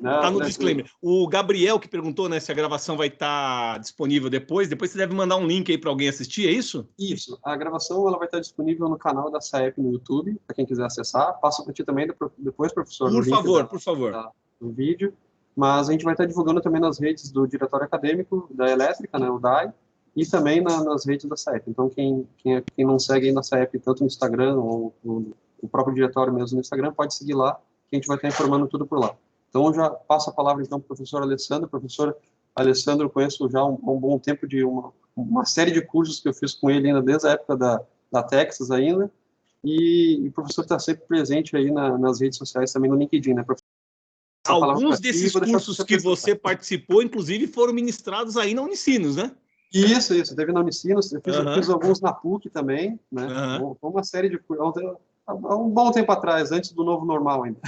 Tá no tranquilo. disclaimer. O Gabriel que perguntou, né, se a gravação vai estar disponível depois. Depois você deve mandar um link aí para alguém assistir, é isso? Isso. A gravação ela vai estar disponível no canal da SAEP no YouTube, para quem quiser acessar. Passo para ti também depois, professor, Por o link favor, por favor. do vídeo. Mas a gente vai estar divulgando também nas redes do Diretório Acadêmico da Elétrica, né, o DAI, e também nas redes da SAEP. Então, quem não segue ainda a SAEP, tanto no Instagram ou o próprio diretório mesmo no Instagram, pode seguir lá, que a gente vai estar informando tudo por lá. Então, eu já passo a palavra então para o professor Alessandro. Professor Alessandro, eu conheço já há um bom tempo de uma série de cursos que eu fiz com ele ainda desde a época da Texas ainda, e o professor está sempre presente aí nas redes sociais, também no LinkedIn, né, professor? Alguns desses cursos que você participou, inclusive, foram ministrados aí na Unicinos, né? Isso, teve na Unicinos, eu fiz alguns na PUC também, né? Foi uma série de cursos, há um bom tempo atrás, antes do novo normal ainda.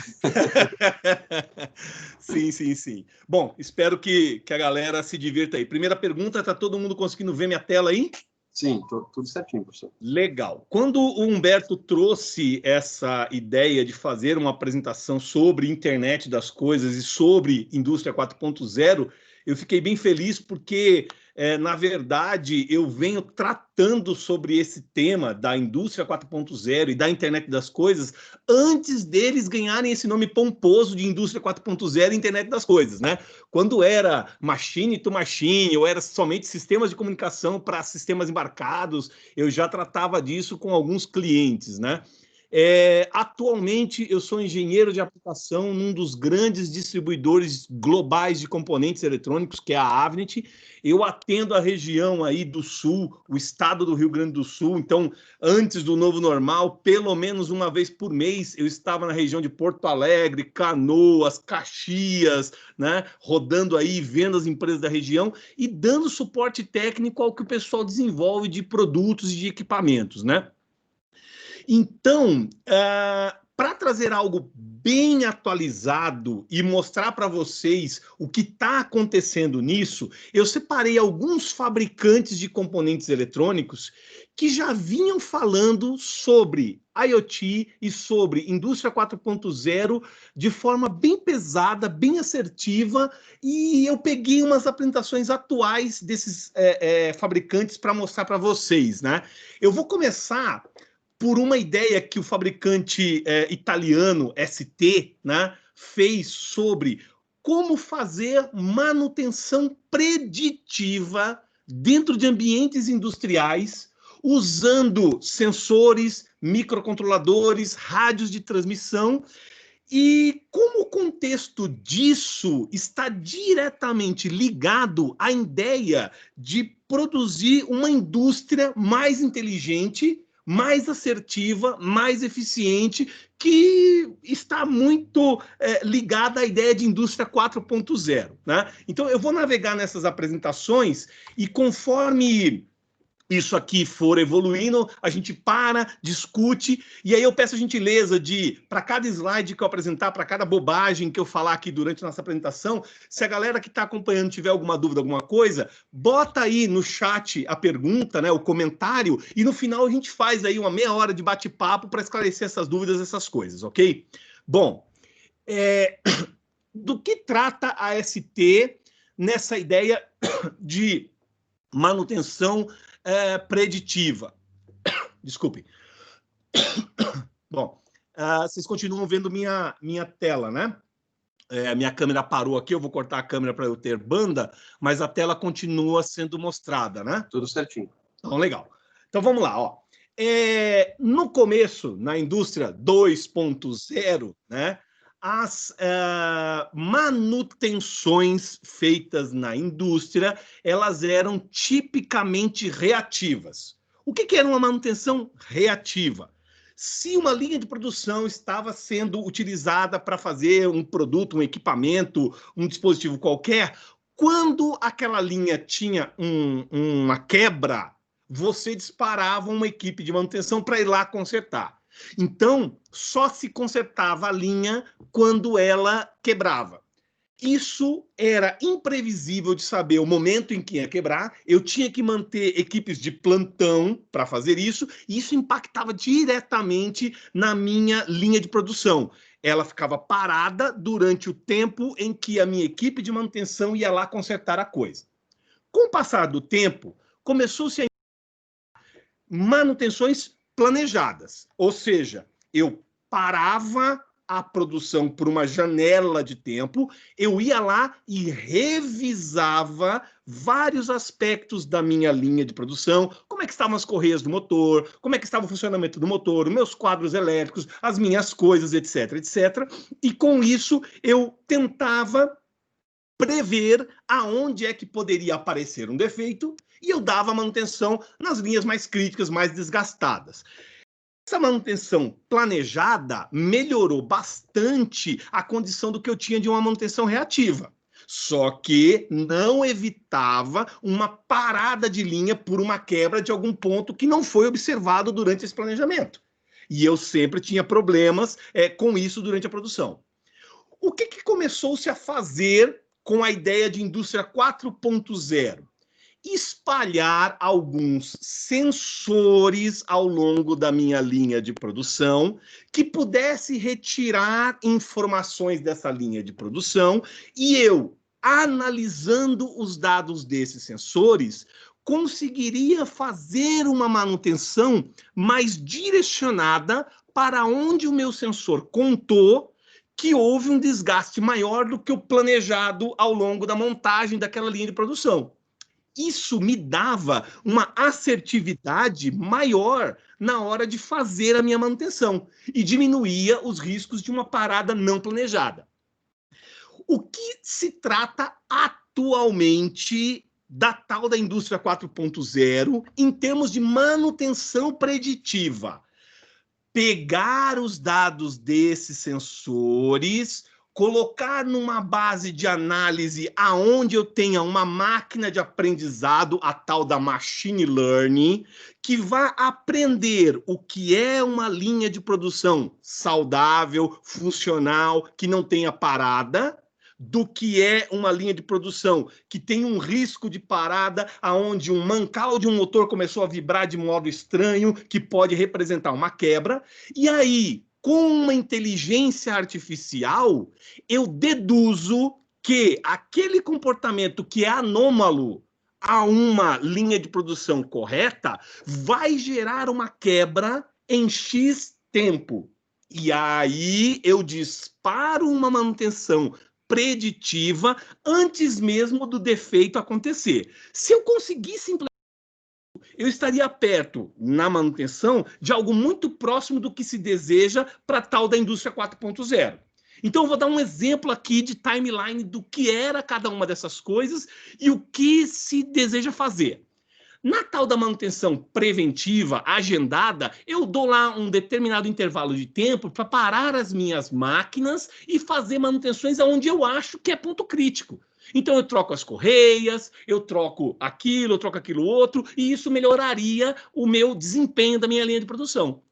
Sim. Bom, espero que a galera se divirta aí. Primeira pergunta, tá todo mundo conseguindo ver minha tela aí? Sim, tudo certinho, professor. Legal. Quando o Humberto trouxe essa ideia de fazer uma apresentação sobre internet das coisas e sobre indústria 4.0, eu fiquei bem feliz porque, na verdade, eu venho tratando sobre esse tema da indústria 4.0 e da internet das coisas antes deles ganharem esse nome pomposo de indústria 4.0 e internet das coisas, né? Quando era machine to machine, ou era somente sistemas de comunicação para sistemas embarcados, eu já tratava disso com alguns clientes, né? Atualmente, eu sou engenheiro de aplicação num dos grandes distribuidores globais de componentes eletrônicos, que é a Avnet. Eu atendo a região aí do Sul, o estado do Rio Grande do Sul. Então, antes do novo normal, pelo menos uma vez por mês, eu estava na região de Porto Alegre, Canoas, Caxias, né? Rodando aí, vendo as empresas da região e dando suporte técnico ao que o pessoal desenvolve de produtos e de equipamentos, né? Então, para trazer algo bem atualizado e mostrar para vocês o que está acontecendo nisso, eu separei alguns fabricantes de componentes eletrônicos que já vinham falando sobre IoT e sobre indústria 4.0 de forma bem pesada, bem assertiva, e eu peguei umas apresentações atuais desses fabricantes para mostrar para vocês, né? Eu vou começar por uma ideia que o fabricante italiano ST, né, fez sobre como fazer manutenção preditiva dentro de ambientes industriais, usando sensores, microcontroladores, rádios de transmissão. E como o contexto disso está diretamente ligado à ideia de produzir uma indústria mais inteligente, mais assertiva, mais eficiente, que está muito ligada à ideia de indústria 4.0, né? Então, eu vou navegar nessas apresentações e conforme isso aqui for evoluindo, a gente para, discute, e aí eu peço a gentileza de, para cada slide que eu apresentar, para cada bobagem que eu falar aqui durante a nossa apresentação, se a galera que está acompanhando tiver alguma dúvida, alguma coisa, bota aí no chat a pergunta, né, o comentário, e no final a gente faz aí uma meia hora de bate-papo para esclarecer essas dúvidas, essas coisas, ok? Bom, do que trata a ST nessa ideia de manutenção preditiva? Desculpe. Bom, vocês continuam vendo minha tela, né? Minha câmera parou aqui, eu vou cortar a câmera para eu ter banda, mas a tela continua sendo mostrada, né? Tudo certinho. Então, legal. Então, vamos lá, ó. No começo, na indústria 2.0, né? As manutenções feitas na indústria, elas eram tipicamente reativas. O que era uma manutenção reativa? Se uma linha de produção estava sendo utilizada para fazer um produto, um equipamento, um dispositivo qualquer, quando aquela linha tinha uma quebra, você disparava uma equipe de manutenção para ir lá consertar. Então, só se consertava a linha quando ela quebrava. Isso era imprevisível de saber o momento em que ia quebrar, eu tinha que manter equipes de plantão para fazer isso, e isso impactava diretamente na minha linha de produção. ela ficava parada durante o tempo em que a minha equipe de manutenção ia lá consertar a coisa. Com o passar do tempo, começou-se a manutenções planejadas, ou seja, eu parava a produção por uma janela de tempo, eu ia lá e revisava vários aspectos da minha linha de produção, como é que estavam as correias do motor, como é que estava o funcionamento do motor, os meus quadros elétricos, as minhas coisas, etc, etc. E com isso eu tentava prever aonde é que poderia aparecer um defeito e eu dava manutenção nas linhas mais críticas, mais desgastadas. Essa manutenção planejada melhorou bastante a condição do que eu tinha de uma manutenção reativa. Só que não evitava uma parada de linha por uma quebra de algum ponto que não foi observado durante esse planejamento. E eu sempre tinha problemas com isso durante a produção. O que começou-se a fazer com a ideia de indústria 4.0? Espalhar alguns sensores ao longo da minha linha de produção que pudesse retirar informações dessa linha de produção e eu, analisando os dados desses sensores, conseguiria fazer uma manutenção mais direcionada para onde o meu sensor contou que houve um desgaste maior do que o planejado ao longo da montagem daquela linha de produção. Isso me dava uma assertividade maior na hora de fazer a minha manutenção e diminuía os riscos de uma parada não planejada. O que se trata atualmente da tal da indústria 4.0 em termos de manutenção preditiva? Pegar os dados desses sensores, colocar numa base de análise aonde eu tenha uma máquina de aprendizado, a tal da machine learning, que vai aprender o que é uma linha de produção saudável, funcional, que não tenha parada, do que é uma linha de produção que tem um risco de parada, aonde um mancal de um motor começou a vibrar de modo estranho, que pode representar uma quebra. E aí, com uma inteligência artificial, eu deduzo que aquele comportamento que é anômalo a uma linha de produção correta vai gerar uma quebra em X tempo. E aí eu disparo uma manutenção preditiva antes mesmo do defeito acontecer. Se eu conseguisse implementar, eu estaria perto, na manutenção, de algo muito próximo do que se deseja para tal da indústria 4.0. Então, eu vou dar um exemplo aqui de timeline do que era cada uma dessas coisas e o que se deseja fazer. Na tal da manutenção preventiva, agendada, eu dou lá um determinado intervalo de tempo para parar as minhas máquinas e fazer manutenções onde eu acho que é ponto crítico. Então, eu troco as correias, eu troco aquilo outro, e isso melhoraria o meu desempenho da minha linha de produção.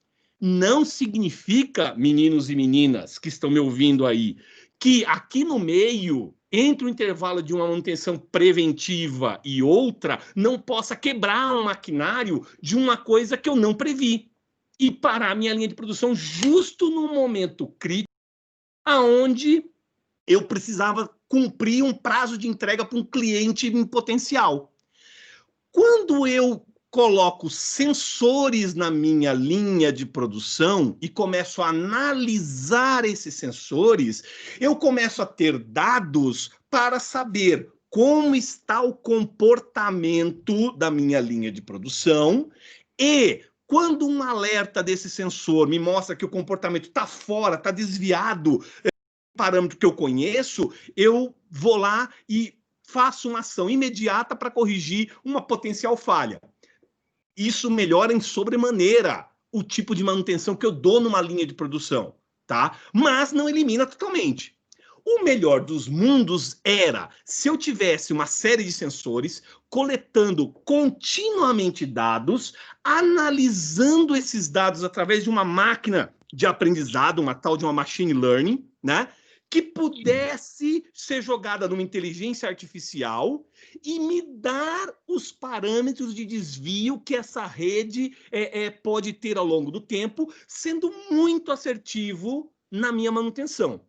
Não significa, meninos e meninas que estão me ouvindo aí, que aqui no meio, entre o intervalo de uma manutenção preventiva e outra, não possa quebrar um maquinário de uma coisa que eu não previ e parar minha linha de produção justo no momento crítico aonde eu precisava cumprir um prazo de entrega para um cliente em potencial. Quando eu coloco sensores na minha linha de produção e começo a analisar esses sensores, eu começo a ter dados para saber como está o comportamento da minha linha de produção e quando um alerta desse sensor me mostra que o comportamento está fora, está desviado, parâmetro que eu conheço, eu vou lá e faço uma ação imediata para corrigir uma potencial falha. Isso melhora em sobremaneira o tipo de manutenção que eu dou numa linha de produção, tá? Mas não elimina totalmente. O melhor dos mundos era se eu tivesse uma série de sensores coletando continuamente dados, analisando esses dados através de uma máquina de aprendizado, uma tal de uma machine learning, né? Que pudesse ser jogada numa inteligência artificial e me dar os parâmetros de desvio que essa rede pode ter ao longo do tempo, sendo muito assertivo na minha manutenção.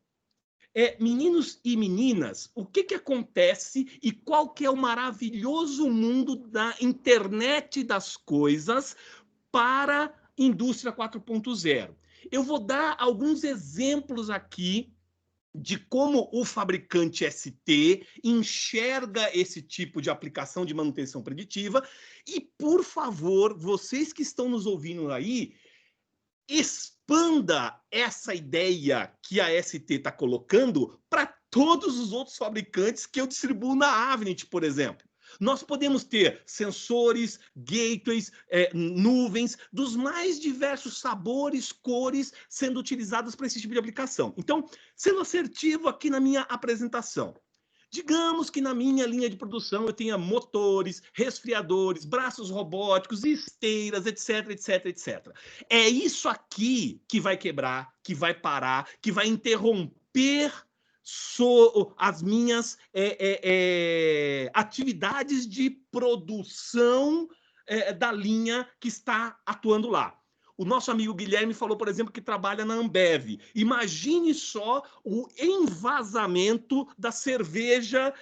Meninos e meninas, o que acontece e qual que é o maravilhoso mundo da internet das coisas para a indústria 4.0? Eu vou dar alguns exemplos aqui de como o fabricante ST enxerga esse tipo de aplicação de manutenção preditiva. E, por favor, vocês que estão nos ouvindo aí, expanda essa ideia que a ST está colocando para todos os outros fabricantes que eu distribuo na Avnet, por exemplo. Nós podemos ter sensores, gateways, nuvens, dos mais diversos sabores, cores, sendo utilizados para esse tipo de aplicação. Então, sendo assertivo aqui na minha apresentação, digamos que na minha linha de produção eu tenha motores, resfriadores, braços robóticos, esteiras, etc, etc, etc. É isso aqui que vai quebrar, que vai parar, que vai interromper as minhas atividades de produção da linha que está atuando lá. O nosso amigo Guilherme falou, por exemplo, que trabalha na Ambev. Imagine só o envasamento da cerveja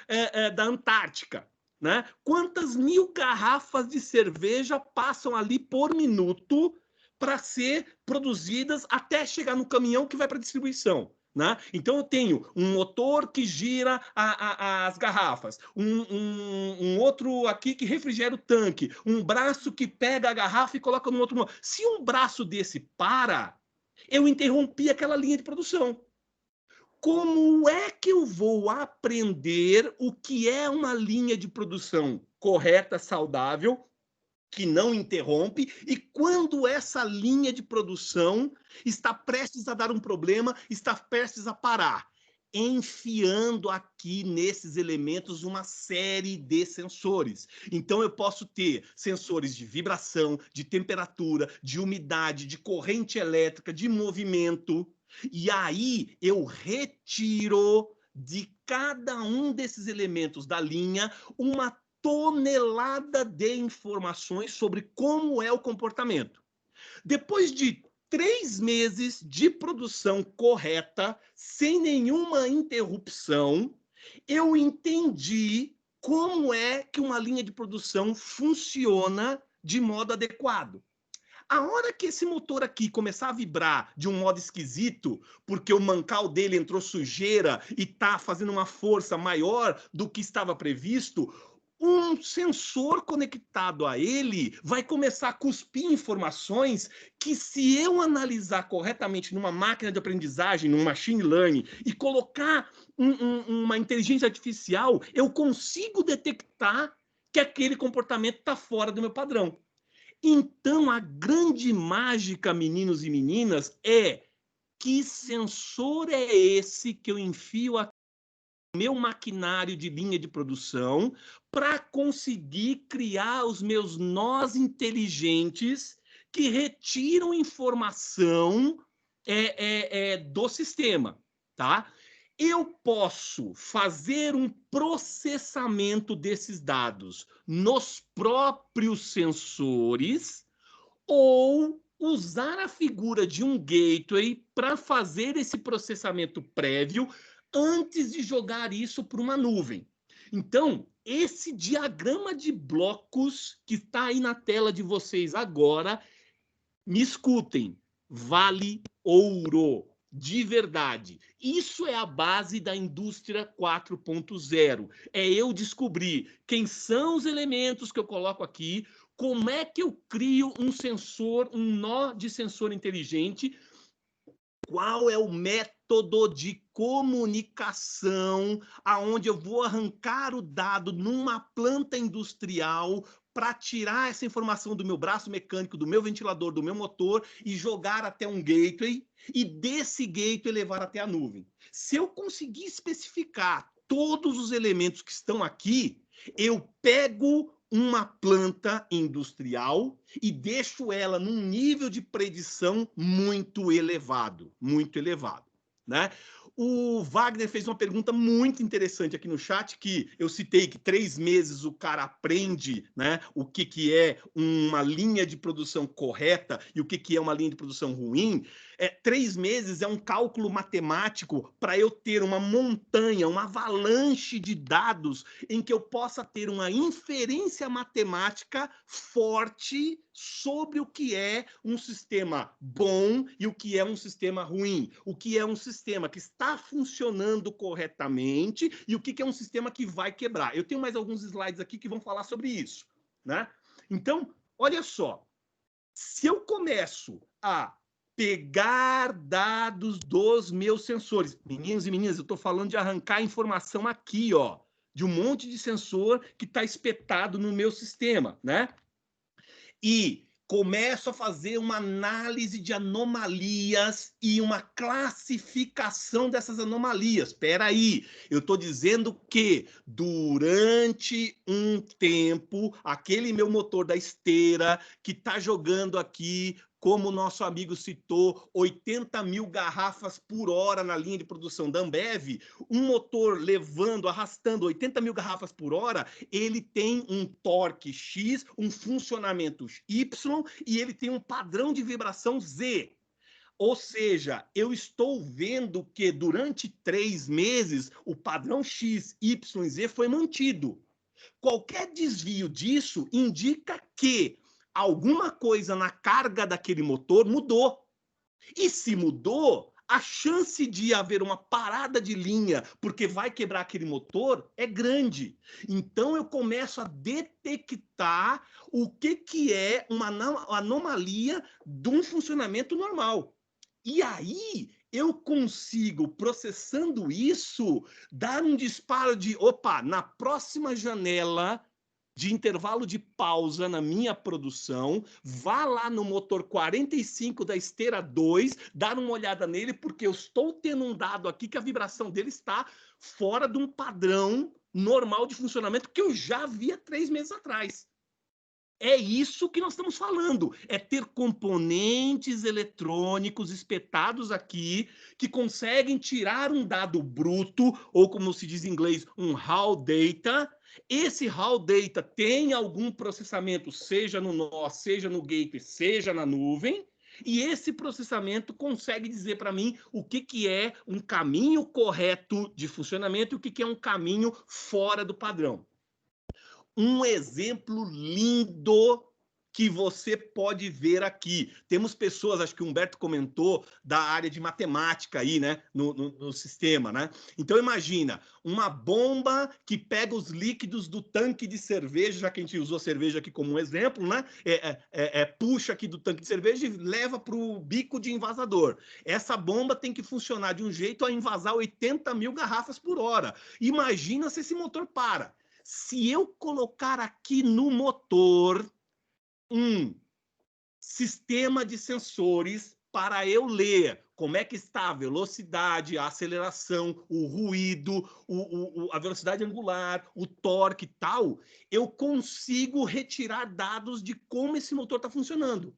da Antártica, né? Quantas mil garrafas de cerveja passam ali por minuto para ser produzidas até chegar no caminhão que vai para distribuição? Né? Então, eu tenho um motor que gira as garrafas, um outro aqui que refrigera o tanque, um braço que pega a garrafa e coloca no outro. Se um braço desse para, eu interrompi aquela linha de produção. Como é que eu vou aprender o que é uma linha de produção correta, saudável, que não interrompe, e quando essa linha de produção está prestes a dar um problema, está prestes a parar? Enfiando aqui nesses elementos uma série de sensores. Então, eu posso ter sensores de vibração, de temperatura, de umidade, de corrente elétrica, de movimento, e aí eu retiro de cada um desses elementos da linha uma tonelada de informações sobre como é o comportamento. Depois de 3 meses de produção correta, sem nenhuma interrupção, eu entendi como é que uma linha de produção funciona de modo adequado. A hora que esse motor aqui começar a vibrar de um modo esquisito, porque o mancal dele entrou sujeira e está fazendo uma força maior do que estava previsto, um sensor conectado a ele vai começar a cuspir informações que, se eu analisar corretamente numa máquina de aprendizagem, num machine learning, e colocar uma inteligência artificial, eu consigo detectar que aquele comportamento está fora do meu padrão. Então, a grande mágica, meninos e meninas, é: que sensor é esse que eu enfio aqui no meu maquinário de linha de produção para conseguir criar os meus nós inteligentes que retiram informação do sistema, tá? Eu posso fazer um processamento desses dados nos próprios sensores ou usar a figura de um gateway para fazer esse processamento prévio antes de jogar isso para uma nuvem. Então, esse diagrama de blocos que está aí na tela de vocês agora, me escutem, vale ouro. De verdade. Isso é a base da indústria 4.0. É eu descobrir quem são os elementos que eu coloco aqui, como é que eu crio um sensor, um nó de sensor inteligente, qual é o método de comunicação aonde eu vou arrancar o dado numa planta industrial para tirar essa informação do meu braço mecânico, do meu ventilador, do meu motor e jogar até um gateway e desse gateway levar até a nuvem. Se eu conseguir especificar todos os elementos que estão aqui, eu pego uma planta industrial e deixo ela num nível de predição muito elevado, né? O Wagner fez uma pergunta muito interessante aqui no chat, que eu citei que 3 meses o cara aprende, né, o que é uma linha de produção correta e o que é uma linha de produção ruim. 3 meses é um cálculo matemático para eu ter uma montanha, uma avalanche de dados em que eu possa ter uma inferência matemática forte sobre o que é um sistema bom e o que é um sistema ruim, o que é um sistema que está funcionando corretamente e o que é um sistema que vai quebrar. Eu tenho mais alguns slides aqui que vão falar sobre isso, né? Então, olha só, se eu começo a pegar dados dos meus sensores, meninos e meninas, eu estou falando de arrancar informação aqui, ó, de um monte de sensor que está espetado no meu sistema, né? E começo a fazer uma análise de anomalias e uma classificação dessas anomalias. Espera aí, eu estou dizendo que durante um tempo, aquele meu motor da esteira que está jogando aqui, como o nosso amigo citou, 80 mil garrafas por hora na linha de produção da Ambev, um motor levando, arrastando 80 mil garrafas por hora, ele tem um torque X, um funcionamento Y e ele tem um padrão de vibração Z. Ou seja, eu estou vendo que durante 3 meses o padrão X, Y e Z foi mantido. Qualquer desvio disso indica que alguma coisa na carga daquele motor mudou. E se mudou, a chance de haver uma parada de linha, porque vai quebrar aquele motor, é grande. Então eu começo a detectar o que é uma anomalia de um funcionamento normal. E aí eu consigo, processando isso, dar um disparo de, opa, na próxima janela de intervalo de pausa na minha produção, vá lá no motor 45 da esteira 2, dar uma olhada nele, porque eu estou tendo um dado aqui que a vibração dele está fora de um padrão normal de funcionamento que eu já via 3 meses atrás. É isso que nós estamos falando, é ter componentes eletrônicos espetados aqui que conseguem tirar um dado bruto, ou como se diz em inglês, um raw data. Esse raw data tem algum processamento, seja no nó, seja no gateway, seja na nuvem, e esse processamento consegue dizer para mim o que é um caminho correto de funcionamento e o que é um caminho fora do padrão. Um exemplo lindo que você pode ver aqui. Temos pessoas, acho que o Humberto comentou, da área de matemática aí, né, no sistema, né? Então, imagina, uma bomba que pega os líquidos do tanque de cerveja, já que a gente usou cerveja aqui como um exemplo, né? Puxa aqui do tanque de cerveja e leva para o bico de envasador. Essa bomba tem que funcionar de um jeito a envasar 80 mil garrafas por hora. Imagina se esse motor para. Se eu colocar aqui no motor um sistema de sensores para eu ler como é que está a velocidade, a aceleração, o ruído, a velocidade angular, o torque e tal, eu consigo retirar dados de como esse motor está funcionando.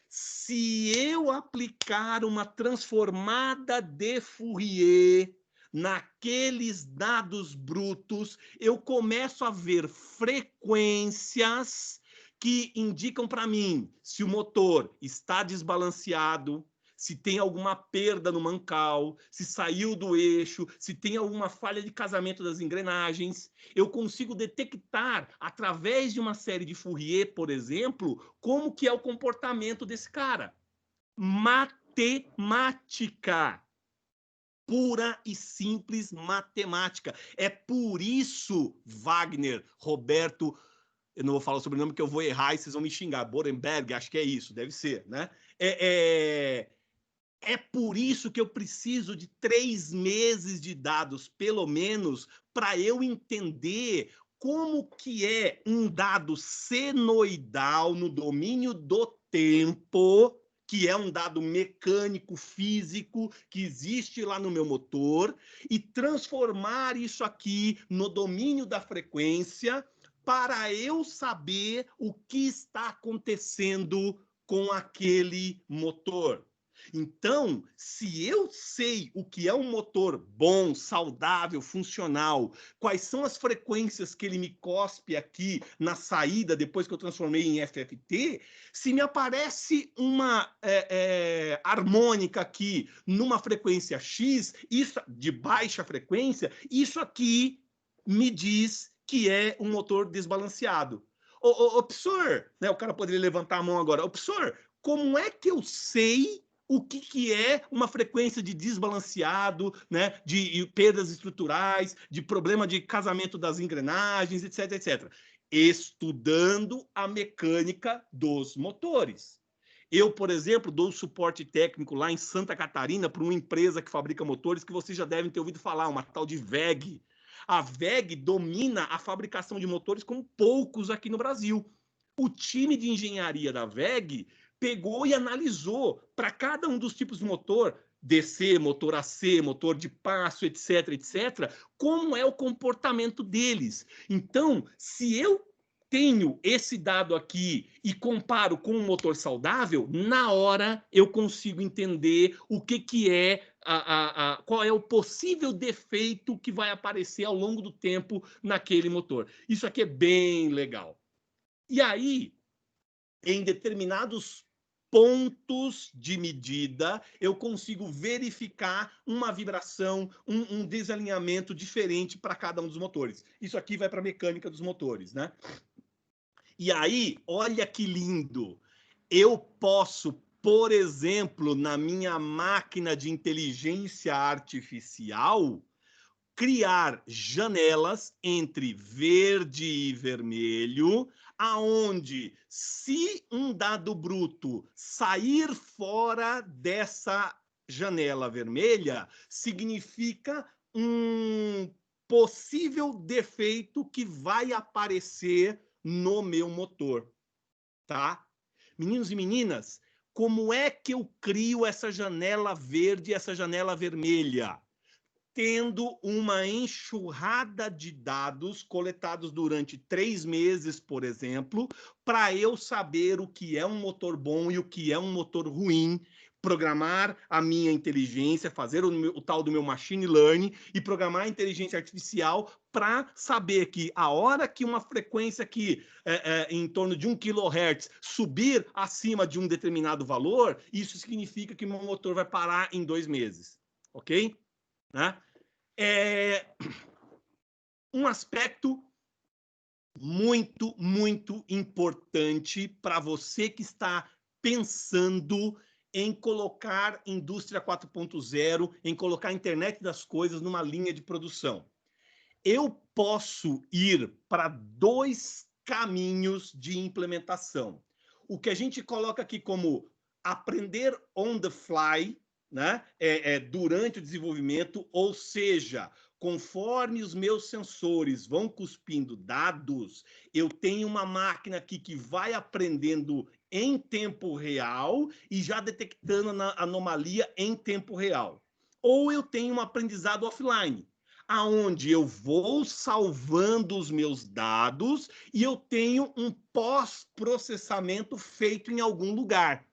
Se eu aplicar uma transformada de Fourier naqueles dados brutos, eu começo a ver frequências que indicam para mim se o motor está desbalanceado, se tem alguma perda no mancal, se saiu do eixo, se tem alguma falha de casamento das engrenagens. Eu consigo detectar, através de uma série de Fourier, por exemplo, como que é o comportamento desse cara. Matemática. Pura e simples matemática. É por isso, Wagner, Roberto, eu não vou falar o sobrenome que eu vou errar e vocês vão me xingar. Borenberg, acho que é isso, deve ser, né? É por isso que eu preciso de 3 meses de dados, pelo menos, para eu entender como que é um dado senoidal no domínio do tempo, que é um dado mecânico, físico, que existe lá no meu motor, e transformar isso aqui no domínio da frequência para eu saber o que está acontecendo com aquele motor. Então, se eu sei o que é um motor bom, saudável, funcional, quais são as frequências que ele me cospe aqui na saída, depois que eu transformei em FFT, se me aparece uma harmônica aqui numa frequência X, isso de baixa frequência, isso aqui me diz que é um motor desbalanceado. Ô, professor, né, o cara poderia levantar a mão agora. Ô, professor, como é que eu sei o que é uma frequência de desbalanceado, né, de perdas estruturais, de problema de casamento das engrenagens, etc, etc. Estudando a mecânica dos motores. Eu, por exemplo, dou suporte técnico lá em Santa Catarina para uma empresa que fabrica motores que vocês já devem ter ouvido falar, uma tal de WEG. A WEG domina a fabricação de motores como poucos aqui no Brasil. O time de engenharia da WEG pegou e analisou para cada um dos tipos de motor, DC, motor AC, motor de passo, etc, etc, como é o comportamento deles. Então, se eu tenho esse dado aqui e comparo com um motor saudável, na hora eu consigo entender o que é qual é o possível defeito que vai aparecer ao longo do tempo naquele motor. Isso aqui é bem legal. E aí, em determinados pontos de medida, eu consigo verificar uma vibração, um desalinhamento diferente para cada um dos motores. Isso aqui vai para a mecânica dos motores, né? E aí, olha que lindo. Eu posso, por exemplo, na minha máquina de inteligência artificial, criar janelas entre verde e vermelho, aonde se um dado bruto sair fora dessa janela vermelha, significa um possível defeito que vai aparecer no meu motor, tá? Meninos e meninas, como é que eu crio essa janela verde e essa janela vermelha? Tendo uma enxurrada de dados coletados durante 3 meses, por exemplo, para eu saber o que é um motor bom e o que é um motor ruim, programar a minha inteligência, fazer o tal do meu machine learning e programar a inteligência artificial para saber que a hora que uma frequência aqui em torno de 1 kHz subir acima de um determinado valor, isso significa que meu motor vai parar em 2 meses, ok? Né? Um aspecto muito, muito importante para você que está pensando em colocar indústria 4.0, em colocar a internet das coisas numa linha de produção. Eu posso ir para 2 caminhos de implementação. O que a gente coloca aqui como aprender on the fly, né? Durante o desenvolvimento, ou seja, conforme os meus sensores vão cuspindo dados, eu tenho uma máquina aqui que vai aprendendo em tempo real e já detectando a anomalia em tempo real. Ou eu tenho um aprendizado offline, aonde eu vou salvando os meus dados e eu tenho um pós-processamento feito em algum lugar.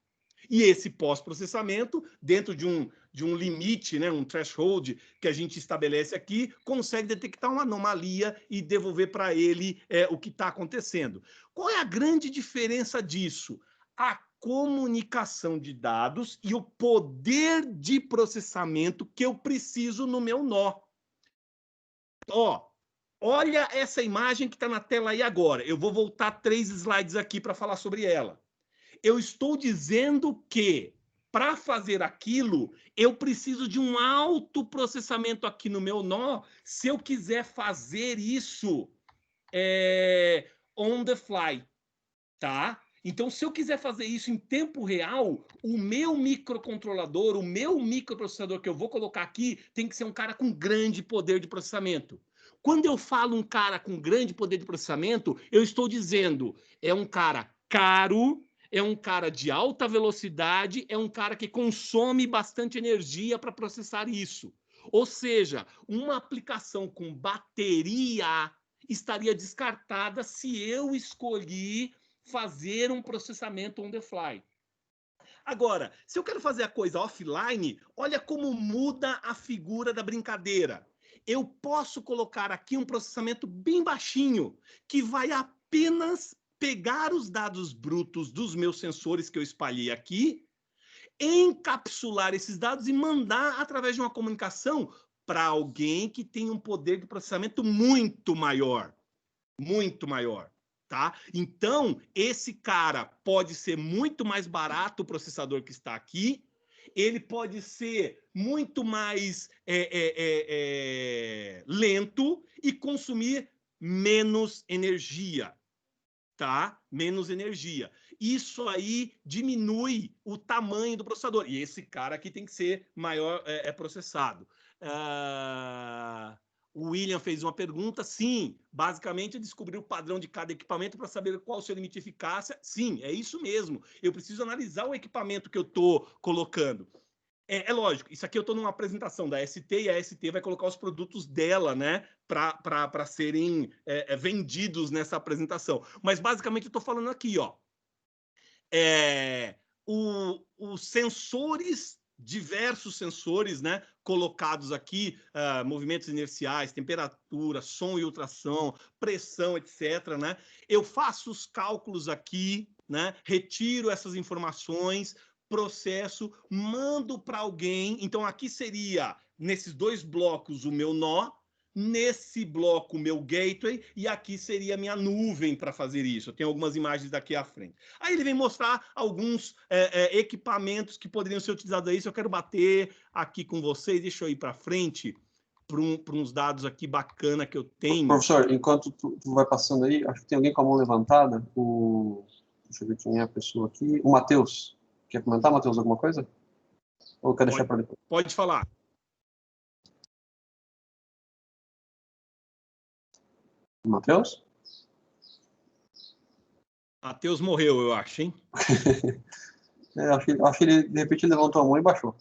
E esse pós-processamento, dentro de um limite, né, um threshold que a gente estabelece aqui, consegue detectar uma anomalia e devolver para ele o que está acontecendo. Qual é a grande diferença disso? A comunicação de dados e o poder de processamento que eu preciso no meu nó. Ó, olha essa imagem que está na tela aí agora. Eu vou voltar 3 slides aqui para falar sobre ela. Eu estou dizendo que para fazer aquilo, eu preciso de um alto processamento aqui no meu nó, se eu quiser fazer isso on the fly, tá? Então, se eu quiser fazer isso em tempo real, o meu microcontrolador, o meu microprocessador que eu vou colocar aqui, tem que ser um cara com grande poder de processamento. Quando eu falo um cara com grande poder de processamento, eu estou dizendo é um cara caro, é um cara de alta velocidade, é um cara que consome bastante energia para processar isso. Ou seja, uma aplicação com bateria estaria descartada se eu escolhi fazer um processamento on the fly. Agora, se eu quero fazer a coisa offline, olha como muda a figura da brincadeira. Eu posso colocar aqui um processamento bem baixinho, que vai apenas pegar os dados brutos dos meus sensores que eu espalhei aqui, encapsular esses dados e mandar através de uma comunicação para alguém que tem um poder de processamento muito maior. Muito maior. Tá? Então, esse cara pode ser muito mais barato, o processador que está aqui, ele pode ser muito mais lento e consumir menos energia, tá? Menos energia. Isso aí diminui o tamanho do processador. E esse cara aqui tem que ser maior processado. O William fez uma pergunta. Sim, basicamente descobrir o padrão de cada equipamento para saber qual o seu limite de eficácia. Sim, é isso mesmo. Eu preciso analisar o equipamento que eu estou colocando. É lógico, isso aqui eu estou numa apresentação da ST e a ST vai colocar os produtos dela, né, para serem vendidos nessa apresentação. Mas basicamente eu estou falando aqui, ó, os sensores, diversos sensores, né, colocados aqui, movimentos inerciais, temperatura, som e ultrassom, pressão, etc., né? Eu faço os cálculos aqui, né, retiro essas informações, processo, mando para alguém. Então, aqui seria, nesses dois blocos, o meu nó, nesse bloco, o meu gateway, e aqui seria a minha nuvem para fazer isso. Eu tenho algumas imagens daqui à frente. Aí ele vem mostrar alguns equipamentos que poderiam ser utilizados aí. Se eu quero bater aqui com vocês, deixa eu ir para frente para uns dados aqui bacana que eu tenho. Professor, enquanto tu vai passando aí, acho que tem alguém com a mão levantada. Deixa eu ver quem é a pessoa aqui. O Matheus. Quer comentar, Matheus, alguma coisa? Ou quer deixar para depois? Pode falar. Matheus? Matheus morreu, eu acho, hein? Acho que ele, de repente, levantou a mão e baixou.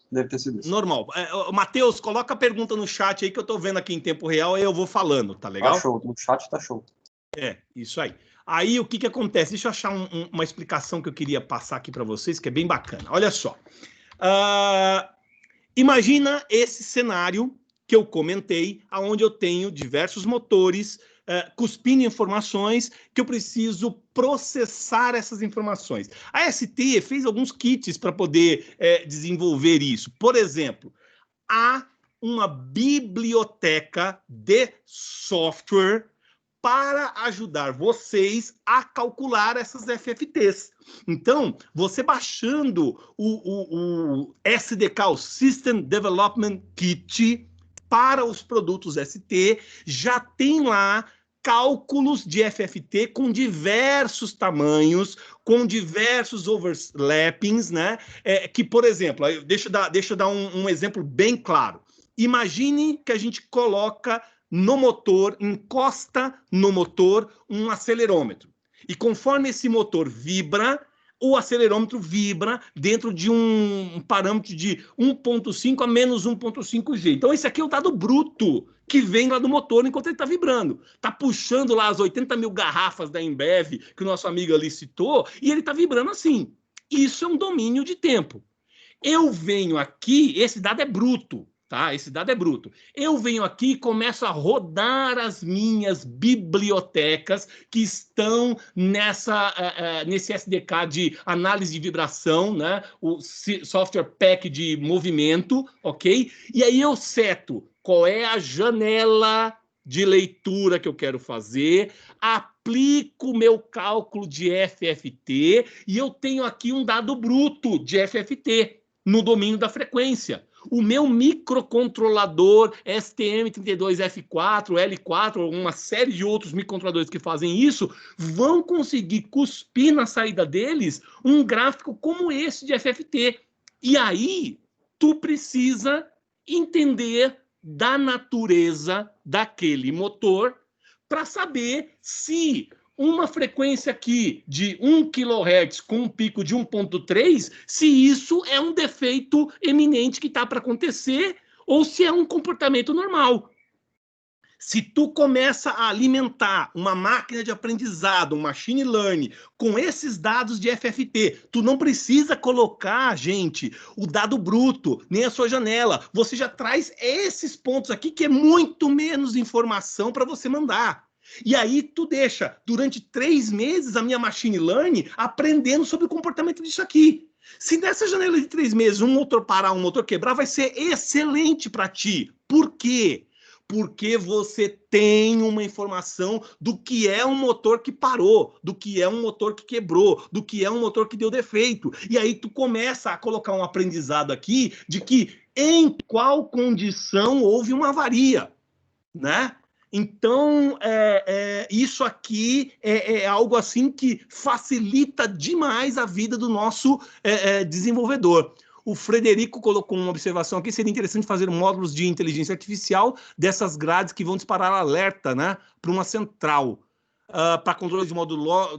Deve ter sido isso. Normal. Matheus, coloca a pergunta no chat aí que eu tô vendo aqui em tempo real e eu vou falando, tá legal? Tá show, no chat tá show. Isso aí. Aí o que acontece? Deixa eu achar uma explicação que eu queria passar aqui para vocês, que é bem bacana. Olha só. Imagina esse cenário que eu comentei, onde eu tenho diversos motores cuspindo informações que eu preciso processar essas informações. A ST fez alguns kits para poder desenvolver isso. Por exemplo, há uma biblioteca de software para ajudar vocês a calcular essas FFTs. Então, você baixando o SDK, o System Development Kit, para os produtos ST, já tem lá cálculos de FFT com diversos tamanhos, com diversos overlappings, né? Que, por exemplo, deixa eu dar um exemplo bem claro. Imagine que a gente coloca no motor, encosta no motor um acelerômetro. E conforme esse motor vibra, o acelerômetro vibra dentro de um parâmetro de 1.5 a menos 1.5 G. Então, esse aqui é o dado bruto que vem lá do motor enquanto ele está vibrando. Está puxando lá as 80 mil garrafas da Embev, que o nosso amigo ali citou, e ele está vibrando assim. Isso é um domínio de tempo. Eu venho aqui, esse dado é bruto. Tá? Esse dado é bruto. Eu venho aqui e começo a rodar as minhas bibliotecas que estão nesse SDK de análise de vibração, né? O software pack de movimento, ok? E aí eu seto qual é a janela de leitura que eu quero fazer, aplico o meu cálculo de FFT e eu tenho aqui um dado bruto de FFT no domínio da frequência. O meu microcontrolador STM32F4, L4, uma série de outros microcontroladores que fazem isso, vão conseguir cuspir na saída deles um gráfico como esse de FFT. E aí, tu precisa entender da natureza daquele motor para saber se uma frequência aqui de 1 kHz com um pico de 1.3, se isso é um defeito eminente que está para acontecer ou se é um comportamento normal. Se tu começa a alimentar uma máquina de aprendizado, um machine learning, com esses dados de FFT, tu não precisa colocar, gente, o dado bruto, nem a sua janela. Você já traz esses pontos aqui, que é muito menos informação para você mandar. E aí tu deixa, durante 3 meses, a minha machine learning aprendendo sobre o comportamento disso aqui. Se nessa janela de 3 meses um motor parar, um motor quebrar, vai ser excelente para ti. Por quê? Porque você tem uma informação do que é um motor que parou, do que é um motor que quebrou, do que é um motor que deu defeito. E aí tu começa a colocar um aprendizado aqui de que em qual condição houve uma avaria, né? Então, isso aqui é algo assim que facilita demais a vida do nosso desenvolvedor. O Frederico colocou uma observação aqui, seria interessante fazer módulos de inteligência artificial dessas grades que vão disparar alerta, né, para uma central, para controle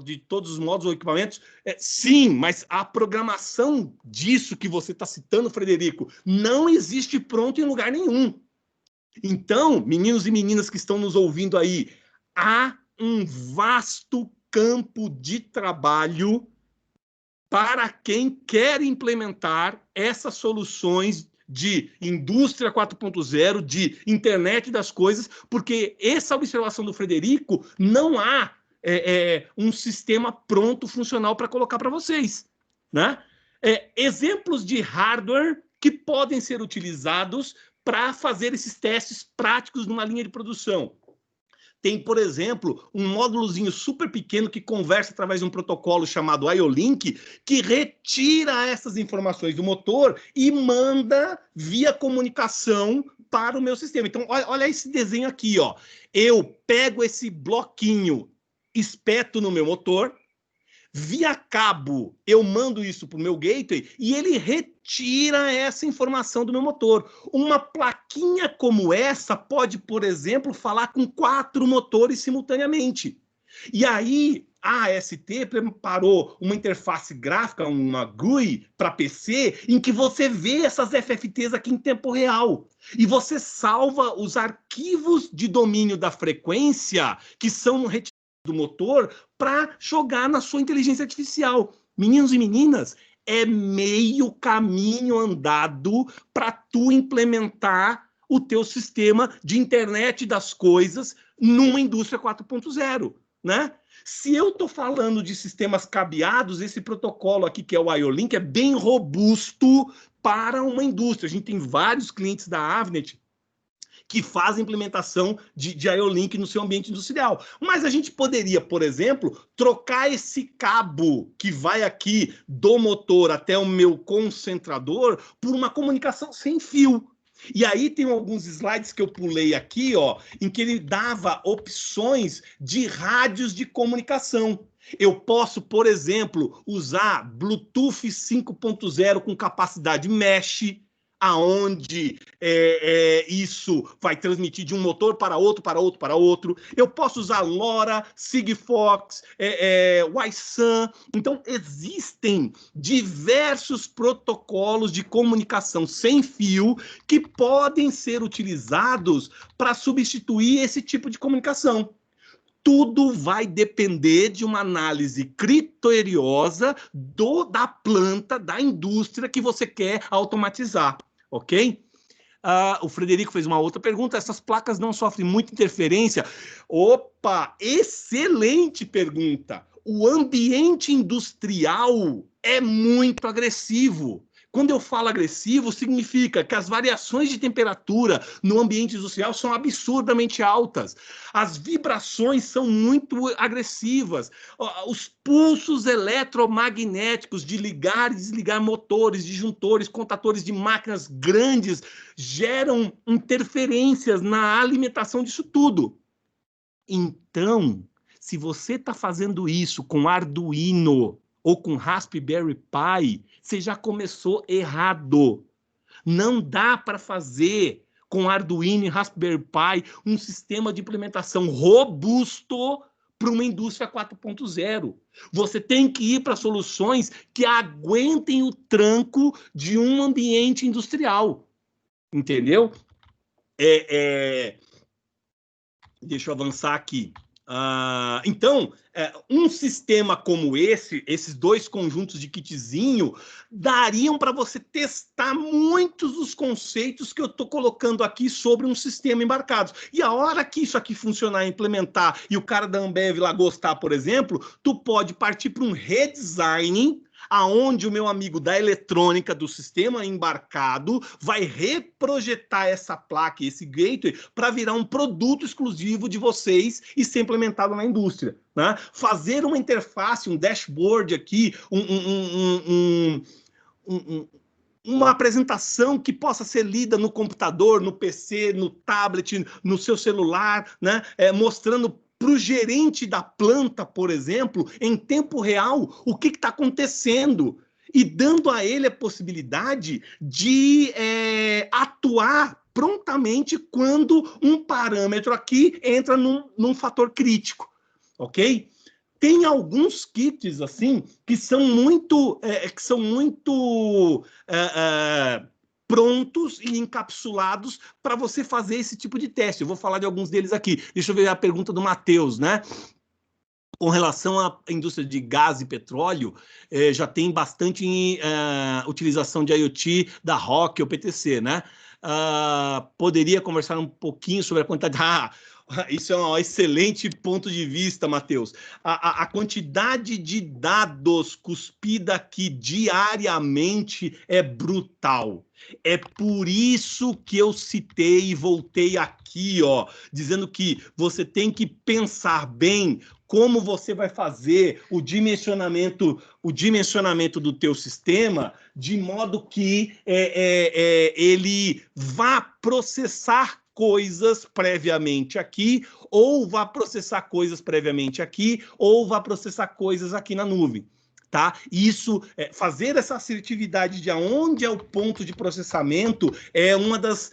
de todos os módulos ou equipamentos. Sim, mas a programação disso que você está citando, Frederico, não existe pronto em lugar nenhum. Então, meninos e meninas que estão nos ouvindo aí, há um vasto campo de trabalho para quem quer implementar essas soluções de indústria 4.0, de internet das coisas, porque essa observação do Frederico, não há um sistema pronto, funcional para colocar para vocês, né? Exemplos de hardware que podem ser utilizados para fazer esses testes práticos numa linha de produção. Tem, por exemplo, um módulozinho super pequeno que conversa através de um protocolo chamado IO-Link, que retira essas informações do motor e manda via comunicação para o meu sistema. Então, olha esse desenho aqui, ó. Eu pego esse bloquinho, espeto no meu motor, via cabo, eu mando isso para o meu gateway e ele retira essa informação do meu motor. Uma plaquinha como essa pode, por exemplo, falar com 4 motores simultaneamente. E aí a AST preparou uma interface gráfica, uma GUI para PC, em que você vê essas FFTs aqui em tempo real. E você salva os arquivos de domínio da frequência que são retirados do motor para jogar na sua inteligência artificial. Meninos e meninas, é meio caminho andado para tu implementar o teu sistema de internet das coisas numa indústria 4.0, né? Se eu estou falando de sistemas cabeados, esse protocolo aqui, que é o IO-Link, é bem robusto para uma indústria. A gente tem vários clientes da Avnet que faz a implementação de IO-Link no seu ambiente industrial. Mas a gente poderia, por exemplo, trocar esse cabo que vai aqui do motor até o meu concentrador por uma comunicação sem fio. E aí tem alguns slides que eu pulei aqui, ó, em que ele dava opções de rádios de comunicação. Eu posso, por exemplo, usar Bluetooth 5.0 com capacidade mesh, aonde isso vai transmitir de um motor para outro, para outro, para outro. Eu posso usar LoRa, Sigfox, Wi-SUN. Então, existem diversos protocolos de comunicação sem fio que podem ser utilizados para substituir esse tipo de comunicação. Tudo vai depender de uma análise criteriosa da planta, da indústria que você quer automatizar, ok? O Frederico fez uma outra pergunta. Essas placas não sofrem muita interferência? Opa, excelente pergunta. O ambiente industrial é muito agressivo. Quando eu falo agressivo, significa que as variações de temperatura no ambiente industrial são absurdamente altas. As vibrações são muito agressivas. Os pulsos eletromagnéticos de ligar e desligar motores, disjuntores, contatores de máquinas grandes geram interferências na alimentação disso tudo. Então, se você está fazendo isso com Arduino ou com Raspberry Pi, você já começou errado. Não dá para fazer com Arduino e Raspberry Pi um sistema de implementação robusto para uma indústria 4.0. Você tem que ir para soluções que aguentem o tranco de um ambiente industrial. Entendeu? Deixa eu avançar aqui. Então, um sistema como esses dois conjuntos de kitzinho, dariam para você testar muitos dos conceitos que eu estou colocando aqui sobre um sistema embarcado. E a hora que isso aqui funcionar, implementar, e o cara da Ambev lá gostar, por exemplo, tu pode partir para um redesign, aonde o meu amigo da eletrônica do sistema embarcado vai reprojetar essa placa, esse gateway, para virar um produto exclusivo de vocês e ser implementado na indústria, né? Fazer uma interface, um dashboard aqui, uma apresentação que possa ser lida no computador, no PC, no tablet, no seu celular, né? Mostrando para o gerente da planta, por exemplo, em tempo real, o que está acontecendo e dando a ele a possibilidade de atuar prontamente quando um parâmetro aqui entra num fator crítico, ok? Tem alguns kits assim que são muito prontos e encapsulados para você fazer esse tipo de teste. Eu vou falar de alguns deles aqui. Deixa eu ver a pergunta do Matheus, né? Com relação à indústria de gás e petróleo, já tem bastante utilização de IoT da ROC ou PTC, né? Poderia conversar um pouquinho sobre a quantidade... Isso é um excelente ponto de vista, Matheus. A quantidade de dados cuspida aqui diariamente é brutal. É por isso que eu citei e voltei aqui, ó, dizendo que você tem que pensar bem como você vai fazer o dimensionamento do teu sistema, de modo que ele vá processar coisas previamente aqui, ou vá processar coisas previamente aqui, ou vá processar coisas aqui na nuvem, tá? Isso, fazer essa assertividade de aonde é o ponto de processamento é uma das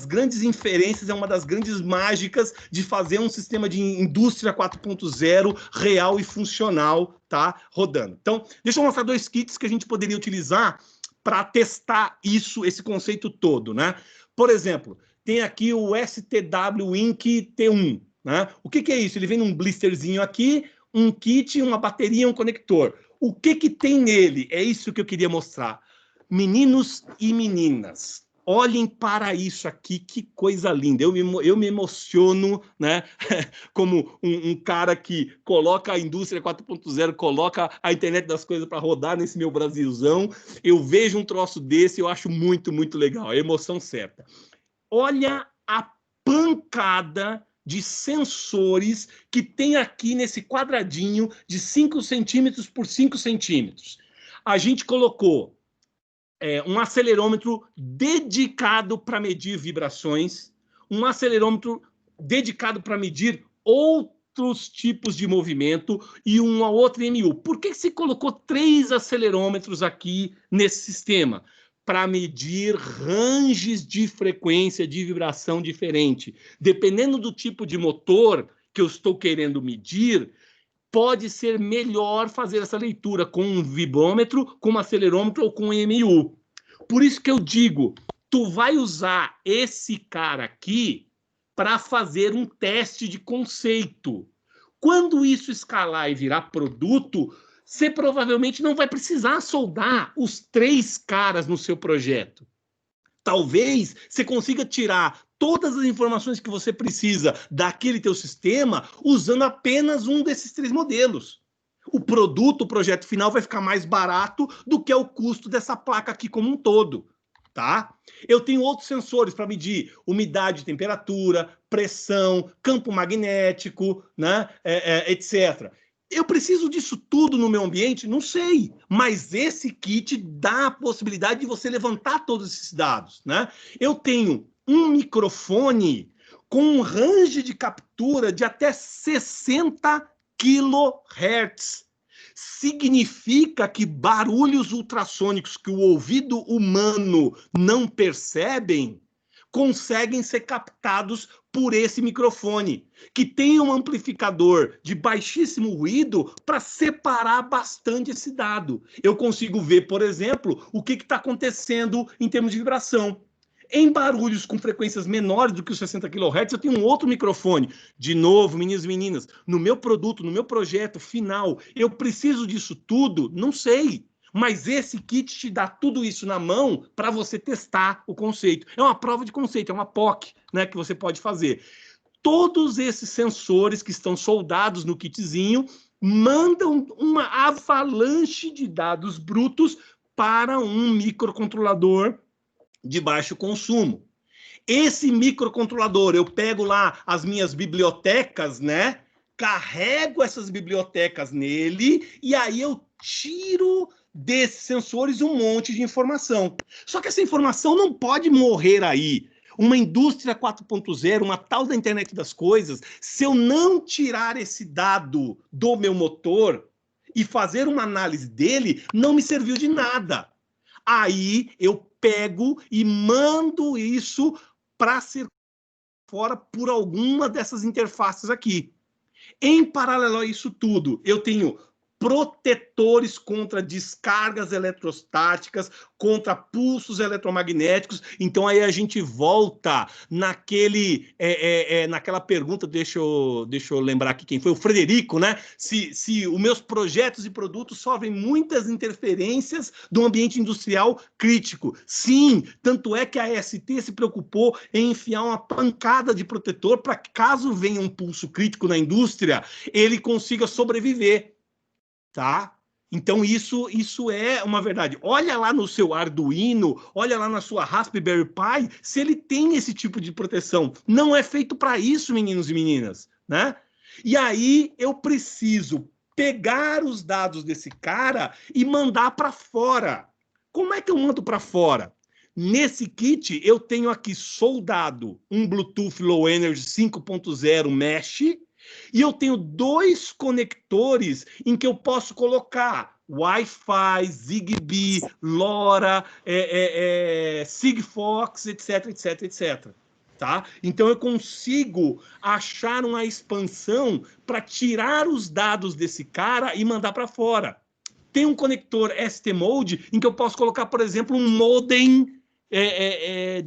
grandes inferências, é uma das grandes mágicas de fazer um sistema de indústria 4.0 real e funcional, tá? Rodando. Então, deixa eu mostrar dois kits que a gente poderia utilizar para testar esse conceito todo, né? Por exemplo, tem aqui o STW Ink T1, né? O que é isso? Ele vem num blisterzinho aqui, um kit, uma bateria, um conector. O que tem nele? É isso que eu queria mostrar. Meninos e meninas, olhem para isso aqui, que coisa linda. Eu me emociono, né? Como um cara que coloca a indústria 4.0, coloca a internet das coisas para rodar nesse meu Brasilzão. Eu vejo um troço desse, eu acho muito, muito legal. É emoção certa. Olha a pancada de sensores que tem aqui nesse quadradinho de 5 centímetros por 5 centímetros. A gente colocou um acelerômetro dedicado para medir vibrações, um acelerômetro dedicado para medir outros tipos de movimento e uma outra MU. Por que se colocou 3 acelerômetros aqui nesse sistema? Para medir ranges de frequência de vibração diferente. Dependendo do tipo de motor que eu estou querendo medir, pode ser melhor fazer essa leitura com um vibrômetro, com um acelerômetro ou com um MU. Por isso que eu digo, tu vai usar esse cara aqui para fazer um teste de conceito. Quando isso escalar e virar produto, você provavelmente não vai precisar soldar os 3 caras no seu projeto. Talvez você consiga tirar todas as informações que você precisa daquele teu sistema usando apenas um desses 3 modelos. O produto, o projeto final vai ficar mais barato do que o custo dessa placa aqui como um todo, tá? Eu tenho outros sensores para medir umidade, temperatura, pressão, campo magnético, né, etc. Eu preciso disso tudo no meu ambiente? Não sei, mas esse kit dá a possibilidade de você levantar todos esses dados, né? Eu tenho um microfone com um range de captura de até 60 kHz. Significa que barulhos ultrassônicos que o ouvido humano não percebem conseguem ser captados por esse microfone, que tem um amplificador de baixíssimo ruído para separar bastante esse dado. Eu consigo ver, por exemplo, o que está acontecendo em termos de vibração. Em barulhos com frequências menores do que os 60 kHz, eu tenho um outro microfone. De novo, meninos e meninas, no meu produto, no meu projeto final, eu preciso disso tudo? Não sei. Mas esse kit te dá tudo isso na mão para você testar o conceito. É uma prova de conceito, é uma POC, né, que você pode fazer. Todos esses sensores que estão soldados no kitzinho mandam uma avalanche de dados brutos para um microcontrolador de baixo consumo. Esse microcontrolador, eu pego lá as minhas bibliotecas, né? Carrego essas bibliotecas nele e aí eu tiro desses sensores um monte de informação. Só que essa informação não pode morrer aí. Uma indústria 4.0, uma tal da internet das coisas, se eu não tirar esse dado do meu motor e fazer uma análise dele, não me serviu de nada. Aí eu pego e mando isso para ser fora por alguma dessas interfaces aqui. Em paralelo a isso tudo, eu tenho protetores contra descargas eletrostáticas, contra pulsos eletromagnéticos. Então aí a gente volta naquela pergunta, deixa eu lembrar aqui quem foi, o Frederico, né? Se os meus projetos e produtos sofrem muitas interferências do ambiente industrial crítico. Sim, tanto é que a AST se preocupou em enfiar uma pancada de protetor para que, caso venha um pulso crítico na indústria, ele consiga sobreviver. Tá? Então, isso é uma verdade. Olha lá no seu Arduino, olha lá na sua Raspberry Pi, se ele tem esse tipo de proteção. Não é feito para isso, meninos e meninas, né? E aí eu preciso pegar os dados desse cara e mandar para fora. Como é que eu mando para fora? Nesse kit, eu tenho aqui soldado um Bluetooth Low Energy 5.0 Mesh, e eu tenho 2 conectores em que eu posso colocar Wi-Fi, Zigbee, LoRa, Sigfox, etc, etc, etc. Tá? Então eu consigo achar uma expansão para tirar os dados desse cara e mandar para fora. Tem um conector ST-Mode em que eu posso colocar, por exemplo, um modem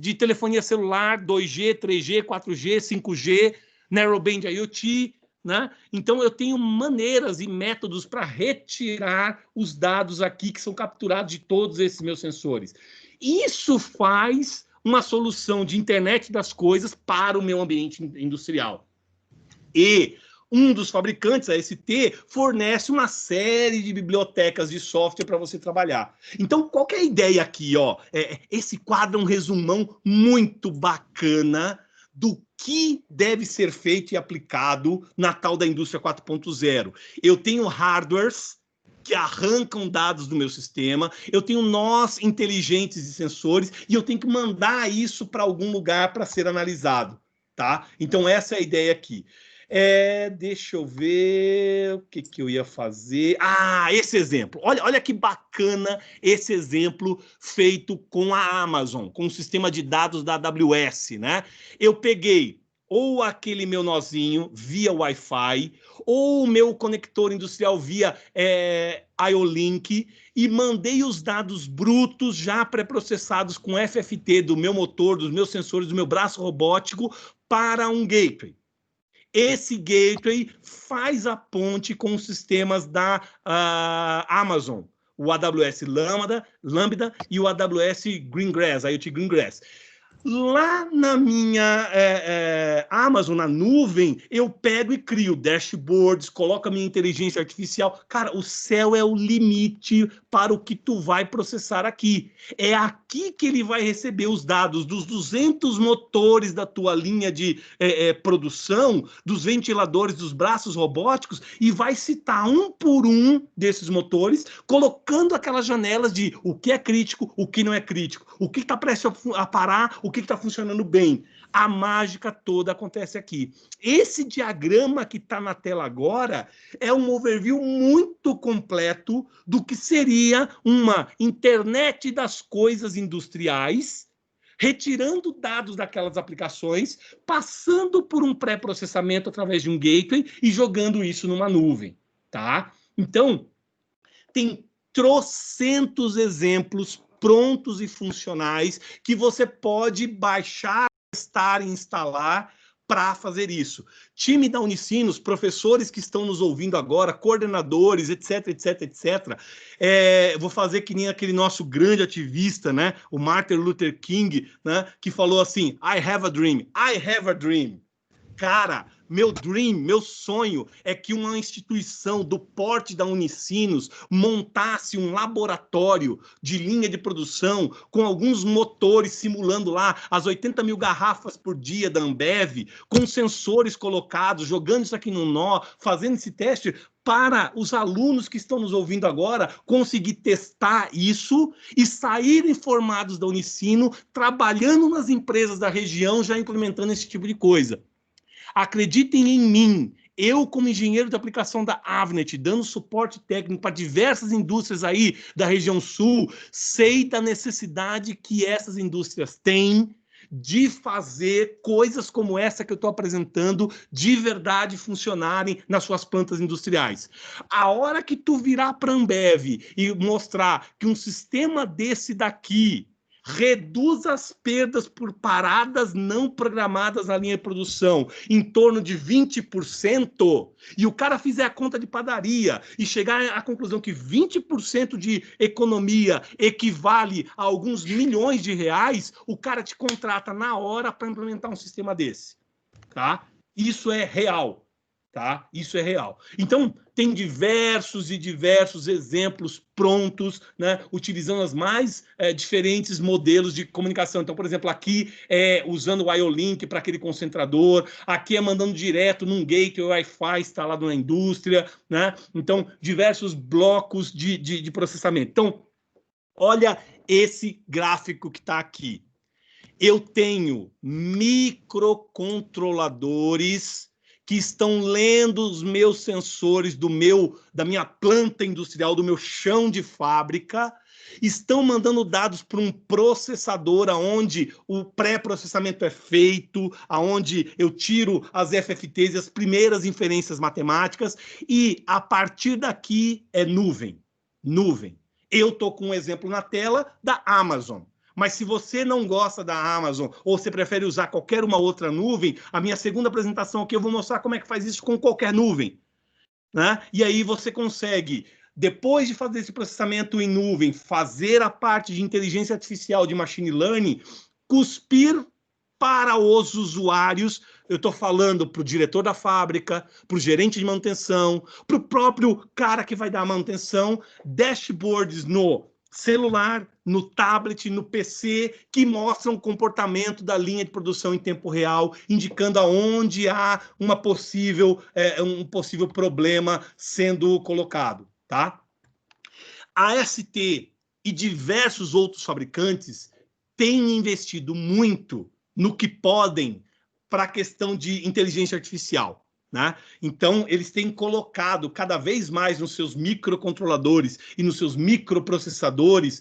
de telefonia celular 2G, 3G, 4G, 5G, Narrowband IoT, né? Então eu tenho maneiras e métodos para retirar os dados aqui que são capturados de todos esses meus sensores. Isso faz uma solução de internet das coisas para o meu ambiente industrial. E um dos fabricantes, a ST, fornece uma série de bibliotecas de software para você trabalhar. Então, qual que é a ideia aqui? Ó? Esse quadro é um resumão muito bacana do que deve ser feito e aplicado na tal da indústria 4.0. Eu tenho hardwares que arrancam dados do meu sistema, eu tenho nós inteligentes e sensores, e eu tenho que mandar isso para algum lugar para ser analisado. Tá? Então, essa é a ideia aqui. Deixa eu ver o que eu ia fazer. Esse exemplo. Olha que bacana esse exemplo feito com a Amazon, com o sistema de dados da AWS, né? Eu peguei ou aquele meu nozinho via Wi-Fi, ou o meu conector industrial via IO-Link, e mandei os dados brutos já pré-processados com FFT do meu motor, dos meus sensores, do meu braço robótico para um gateway. Esse gateway faz a ponte com os sistemas da Amazon, o AWS Lambda e o AWS Greengrass, IoT Greengrass. Lá na minha Amazon, na nuvem, eu pego e crio dashboards, coloco a minha inteligência artificial. Cara, o céu é o limite para o que tu vai processar aqui. É aqui que ele vai receber os dados dos 200 motores da tua linha de produção, dos ventiladores, dos braços robóticos, e vai citar um por um desses motores, colocando aquelas janelas de o que é crítico, o que não é crítico, o que está prestes a parar, o que está funcionando bem. A mágica toda acontece aqui. Esse diagrama que está na tela agora é um overview muito completo do que seria uma internet das coisas industriais, retirando dados daquelas aplicações, passando por um pré-processamento através de um gateway e jogando isso numa nuvem. Tá? Então, tem trocentos exemplos prontos e funcionais que você pode baixar, testar e instalar para fazer isso. Time da Unicinos, professores que estão nos ouvindo agora, coordenadores, etc, etc, etc. Vou fazer que nem aquele nosso grande ativista, né, o Martin Luther King, né, que falou assim, I have a dream, I have a dream. Cara, meu dream, meu sonho é que uma instituição do porte da Unicinos montasse um laboratório de linha de produção com alguns motores simulando lá as 80 mil garrafas por dia da Ambev, com sensores colocados, jogando isso aqui no nó, fazendo esse teste para os alunos que estão nos ouvindo agora conseguir testar isso e sair informados da Unicino, trabalhando nas empresas da região, já implementando esse tipo de coisa. Acreditem em mim, eu como engenheiro de aplicação da Avnet, dando suporte técnico para diversas indústrias aí da região sul, sei da necessidade que essas indústrias têm de fazer coisas como essa que eu estou apresentando de verdade funcionarem nas suas plantas industriais. A hora que tu virar para a Ambev e mostrar que um sistema desse daqui reduz as perdas por paradas não programadas na linha de produção em torno de 20%, e o cara fizer a conta de padaria e chegar à conclusão que 20% de economia equivale a alguns milhões de reais, o cara te contrata na hora para implementar um sistema desse, tá? Isso é real. Tá? Isso é real. Então, tem diversos e diversos exemplos prontos, né, utilizando os mais diferentes modelos de comunicação. Então, por exemplo, aqui usando o IO-Link para aquele concentrador, aqui mandando direto num gateway Wi-Fi instalado na indústria, né? Então, diversos blocos de processamento. Então, olha esse gráfico que está aqui. Eu tenho microcontroladores que estão lendo os meus sensores da minha planta industrial, do meu chão de fábrica, estão mandando dados para um processador onde o pré-processamento é feito, onde eu tiro as FFTs e as primeiras inferências matemáticas, e a partir daqui é nuvem. Nuvem. Eu estou com um exemplo na tela da Amazon. Mas se você não gosta da Amazon ou você prefere usar qualquer uma outra nuvem, a minha segunda apresentação aqui eu vou mostrar como é que faz isso com qualquer nuvem, né? E aí você consegue, depois de fazer esse processamento em nuvem, fazer a parte de inteligência artificial, de machine learning, cuspir para os usuários. Eu estou falando para o diretor da fábrica, para o gerente de manutenção, para o próprio cara que vai dar a manutenção, dashboards no celular, no tablet, no PC, que mostram o comportamento da linha de produção em tempo real, indicando aonde há um possível problema sendo colocado, tá? A ST e diversos outros fabricantes têm investido muito no que podem para a questão de inteligência artificial. Né? Então, eles têm colocado cada vez mais nos seus microcontroladores e nos seus microprocessadores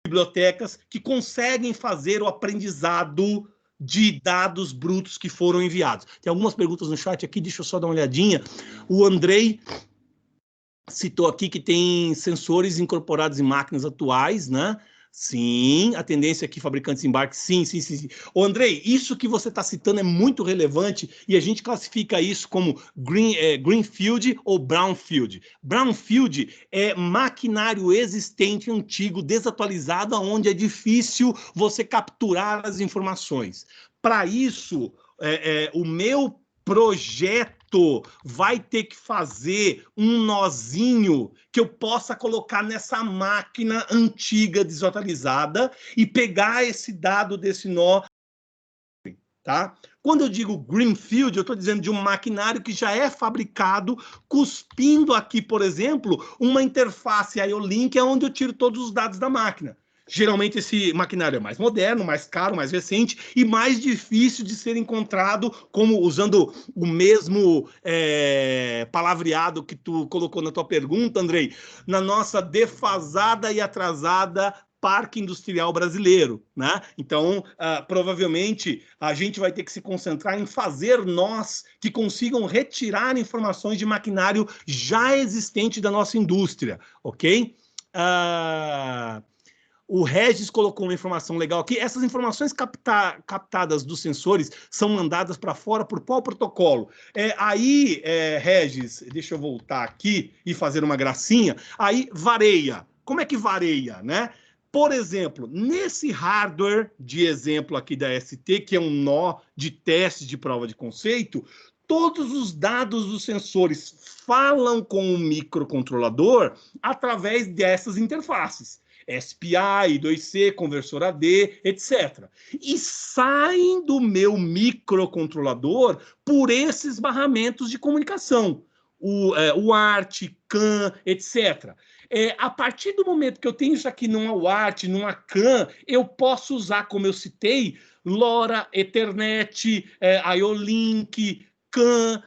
bibliotecas que conseguem fazer o aprendizado de dados brutos que foram enviados. Tem algumas perguntas no chat aqui, deixa eu só dar uma olhadinha. O Andrei citou aqui que tem sensores incorporados em máquinas atuais, né? Sim, a tendência é que fabricantes embarquem, sim. Ô, Andrei, isso que você está citando é muito relevante e a gente classifica isso como greenfield ou brownfield. Brownfield é maquinário existente, antigo, desatualizado, onde é difícil você capturar as informações. Para isso, o meu projeto vai ter que fazer um nozinho que eu possa colocar nessa máquina antiga desatualizada e pegar esse dado desse nó, tá? Quando eu digo greenfield, eu estou dizendo de um maquinário que já é fabricado, cuspindo aqui, por exemplo, uma interface IO-Link, onde eu tiro todos os dados da máquina. Geralmente esse maquinário é mais moderno, mais caro, mais recente e mais difícil de ser encontrado, como usando o mesmo palavreado que tu colocou na tua pergunta, Andrei, na nossa defasada e atrasada parque industrial brasileiro, né? Então, provavelmente, a gente vai ter que se concentrar em fazer nós que consigam retirar informações de maquinário já existente da nossa indústria, ok? O Regis colocou uma informação legal aqui. Essas informações captadas dos sensores são mandadas para fora por qual protocolo? Regis, deixa eu voltar aqui e fazer uma gracinha. Aí varia. Como é que varia, né? Por exemplo, nesse hardware de exemplo aqui da ST, que é um nó de teste de prova de conceito, todos os dados dos sensores falam com o microcontrolador através dessas interfaces. SPI, 2C, conversor AD, etc. E saem do meu microcontrolador por esses barramentos de comunicação. O ART, CAN, etc. A partir do momento que eu tenho isso aqui numa UART, numa CAN, eu posso usar, como eu citei, LoRa, Ethernet, IO-Link, CAN,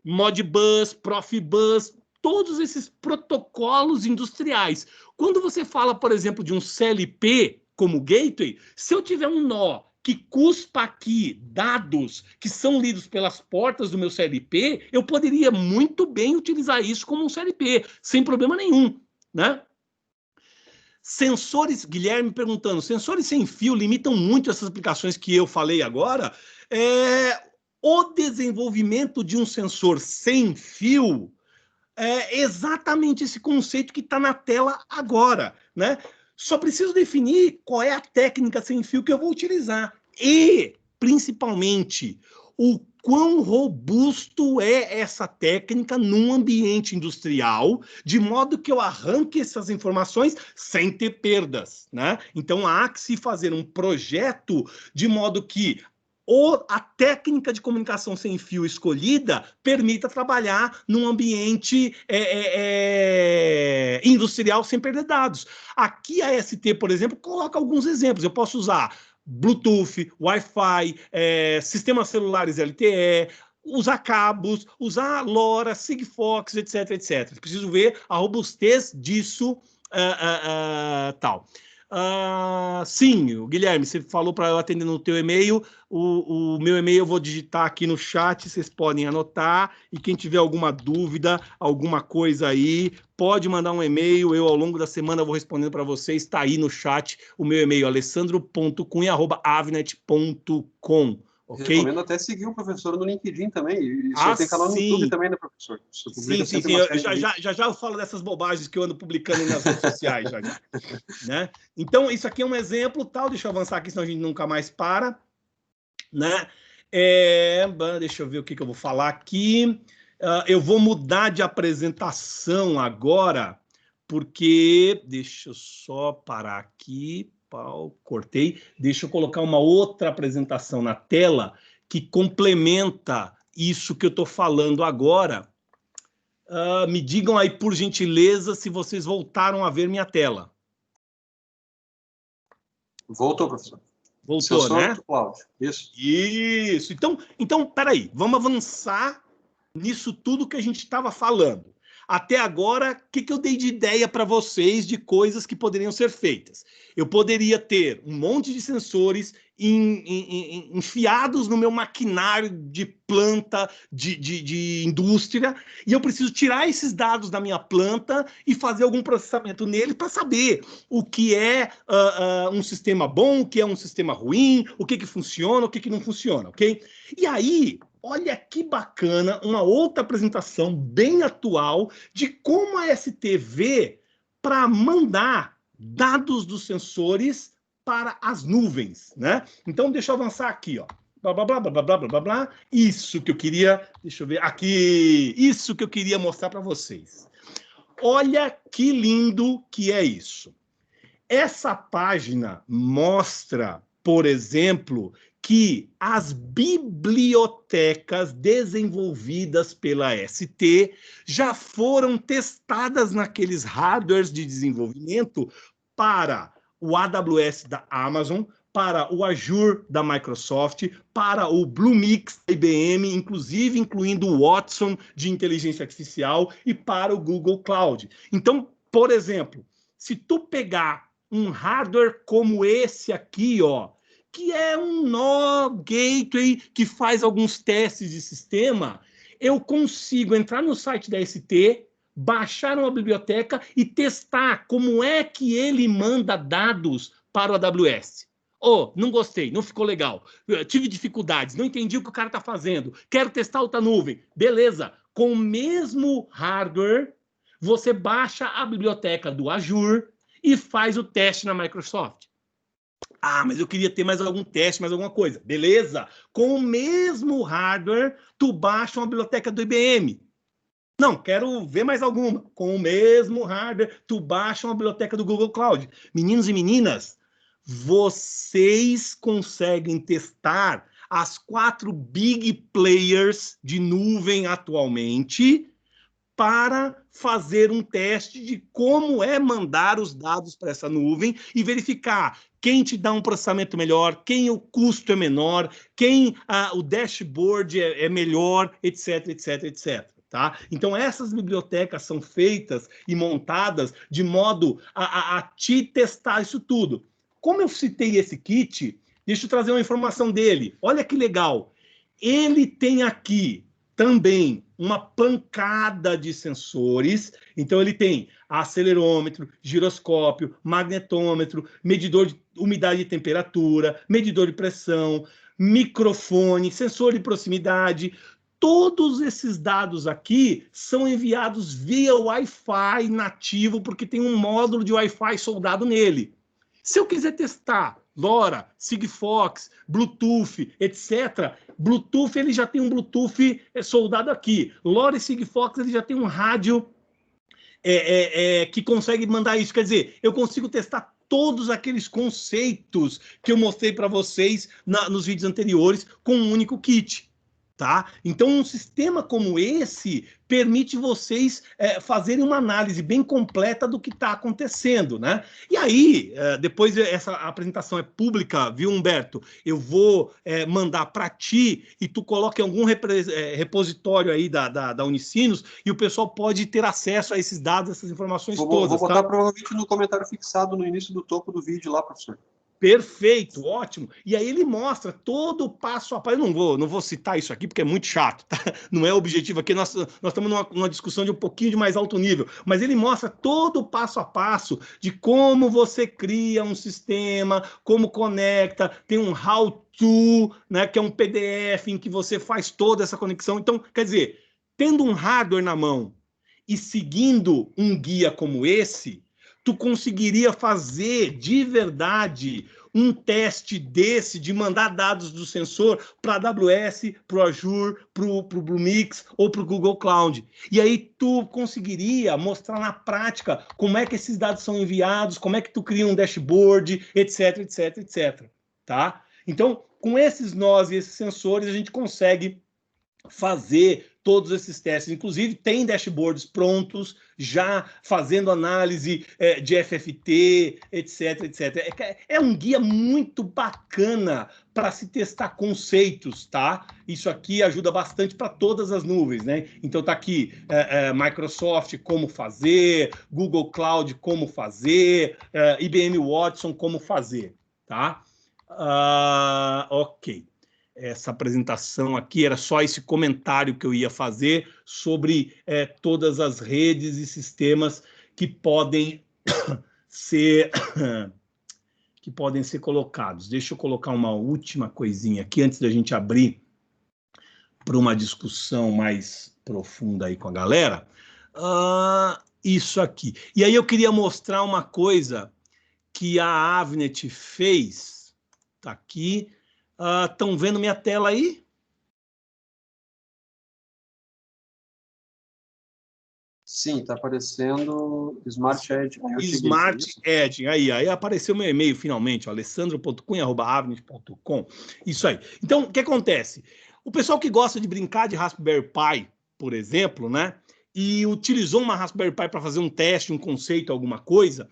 Modbus, Profibus, todos esses protocolos industriais. Quando você fala, por exemplo, de um CLP como gateway, se eu tiver um nó que cuspa aqui dados que são lidos pelas portas do meu CLP, eu poderia muito bem utilizar isso como um CLP, sem problema nenhum, né? Sensores, Guilherme perguntando, sensores sem fio limitam muito essas aplicações que eu falei agora? O desenvolvimento de um sensor sem fio é exatamente esse conceito que está na tela agora, né? Só preciso definir qual é a técnica sem fio que eu vou utilizar e, principalmente, o quão robusto é essa técnica num ambiente industrial, de modo que eu arranque essas informações sem ter perdas, né? Então, há que se fazer um projeto de modo que a técnica de comunicação sem fio escolhida permita trabalhar num ambiente industrial sem perder dados. Aqui a ST, por exemplo, coloca alguns exemplos. Eu posso usar Bluetooth, Wi-Fi, sistemas celulares LTE, usar cabos, usar LoRa, Sigfox, etc, etc. Preciso ver a robustez disso, tal. Sim, Guilherme, você falou para eu atender no teu e-mail. O meu e-mail eu vou digitar aqui no chat, vocês podem anotar. E quem tiver alguma dúvida, alguma coisa aí, pode mandar um e-mail. Eu, ao longo da semana, vou respondendo para vocês. Está aí no chat o meu e-mail, alessandro.cunha@avnet.com. Okay? Recomendo até seguir o professor no LinkedIn também. E você tem canal no YouTube também, né, professor? Sim. Já eu falo dessas bobagens que eu ando publicando nas redes sociais. Já. Né? Então, isso aqui é um exemplo, tal. Deixa eu avançar aqui, senão a gente nunca mais para. Né? Deixa eu ver o que eu vou falar aqui. Eu vou mudar de apresentação agora, porque... Deixa eu só parar aqui. Cortei. Deixa eu colocar uma outra apresentação na tela que complementa isso que eu estou falando agora. Me digam aí, por gentileza, se vocês voltaram a ver minha tela. Voltou, professor. Voltou, Sensor né? to cloud. Isso. Isso. Então, peraí. Vamos avançar nisso tudo que a gente estava falando. Até agora, o que eu dei de ideia para vocês de coisas que poderiam ser feitas? Eu poderia ter um monte de sensores enfiados no meu maquinário de planta, de indústria, e eu preciso tirar esses dados da minha planta e fazer algum processamento nele para saber o que é um sistema bom, o que é um sistema ruim, o que funciona, o que não funciona, ok? E aí... Olha que bacana, uma outra apresentação bem atual de como a ST vê para mandar dados dos sensores para as nuvens, né? Então, deixa eu avançar aqui, ó. Blá, blá, blá, blá, blá, blá, blá, blá. Isso que eu queria... Deixa eu ver aqui. Isso que eu queria mostrar para vocês. Olha que lindo que é isso. Essa página mostra, por exemplo, que as bibliotecas desenvolvidas pela ST já foram testadas naqueles hardwares de desenvolvimento para o AWS da Amazon, para o Azure da Microsoft, para o Bluemix da IBM, inclusive incluindo o Watson de inteligência artificial e para o Google Cloud. Então, por exemplo, se tu pegar um hardware como esse aqui, ó, que é um nó gateway que faz alguns testes de sistema, eu consigo entrar no site da ST, baixar uma biblioteca e testar como é que ele manda dados para o AWS. Oh, não gostei, não ficou legal, tive dificuldades, não entendi o que o cara está fazendo, quero testar outra nuvem. Beleza, com o mesmo hardware, você baixa a biblioteca do Azure e faz o teste na Microsoft. Ah, mas eu queria ter mais algum teste, mais alguma coisa. Beleza, com o mesmo hardware, tu baixa uma biblioteca do IBM. Não, quero ver mais alguma. Com o mesmo hardware, tu baixa uma biblioteca do Google Cloud. Meninos e meninas, vocês conseguem testar as 4 big players de nuvem atualmente para fazer um teste de como é mandar os dados para essa nuvem e verificar quem te dá um processamento melhor, quem o custo é menor, quem o dashboard é melhor, etc, etc, etc. Tá? Então, essas bibliotecas são feitas e montadas de modo a te testar isso tudo. Como eu citei esse kit, deixa eu trazer uma informação dele. Olha que legal. Ele tem aqui também uma pancada de sensores. Então, ele tem acelerômetro, giroscópio, magnetômetro, medidor de umidade e temperatura, medidor de pressão, microfone, sensor de proximidade. Todos esses dados aqui são enviados via Wi-Fi nativo, porque tem um módulo de Wi-Fi soldado nele. Se eu quiser testar LoRa, Sigfox, Bluetooth, etc., Bluetooth ele já tem um Bluetooth soldado aqui. LoRa e Sigfox ele já tem um rádio que consegue mandar isso. Quer dizer, eu consigo testar todos aqueles conceitos que eu mostrei para vocês nos vídeos anteriores com um único kit. Tá? Então, um sistema como esse permite vocês fazerem uma análise bem completa do que está acontecendo, né? E aí, depois essa apresentação é pública, viu, Humberto? Eu vou mandar para ti e tu coloca em algum repositório aí da Unicinos e o pessoal pode ter acesso a esses dados, essas informações todas. Vou botar provavelmente no comentário fixado no início do topo do vídeo lá, professor. Perfeito, ótimo. E aí ele mostra todo o passo a passo. Eu não vou citar isso aqui porque é muito chato, tá? Não é o objetivo aqui. Nós estamos numa discussão de um pouquinho de mais alto nível. Mas ele mostra todo o passo a passo de como você cria um sistema, como conecta, tem um how-to, né, que é um PDF em que você faz toda essa conexão. Então, quer dizer, tendo um hardware na mão e seguindo um guia como esse, tu conseguiria fazer de verdade um teste desse, de mandar dados do sensor para a AWS, para o Azure, para o Bluemix ou para o Google Cloud. E aí tu conseguiria mostrar na prática como é que esses dados são enviados, como é que tu cria um dashboard, etc, etc, etc. Tá? Então, com esses nós e esses sensores, a gente consegue fazer todos esses testes. Inclusive, tem dashboards prontos, já fazendo análise de FFT, etc, etc. É um guia muito bacana para se testar conceitos, tá? Isso aqui ajuda bastante para todas as nuvens, né? Então, tá aqui Microsoft, como fazer, Google Cloud, como fazer, IBM Watson, como fazer, tá? Ok. Essa apresentação aqui era só esse comentário que eu ia fazer sobre todas as redes e sistemas que podem ser colocados. Deixa eu colocar uma última coisinha aqui antes da gente abrir para uma discussão mais profunda aí com a galera. Isso aqui. E aí eu queria mostrar uma coisa que a Avnet fez. Está aqui. Estão vendo minha tela aí? Sim, está aparecendo Smart Edge. Smart Edge, aí apareceu meu e-mail finalmente, alessandro.cunha@avnet.com. Isso aí. Então, o que acontece? O pessoal que gosta de brincar de Raspberry Pi, por exemplo, né, e utilizou uma Raspberry Pi para fazer um teste, um conceito, alguma coisa,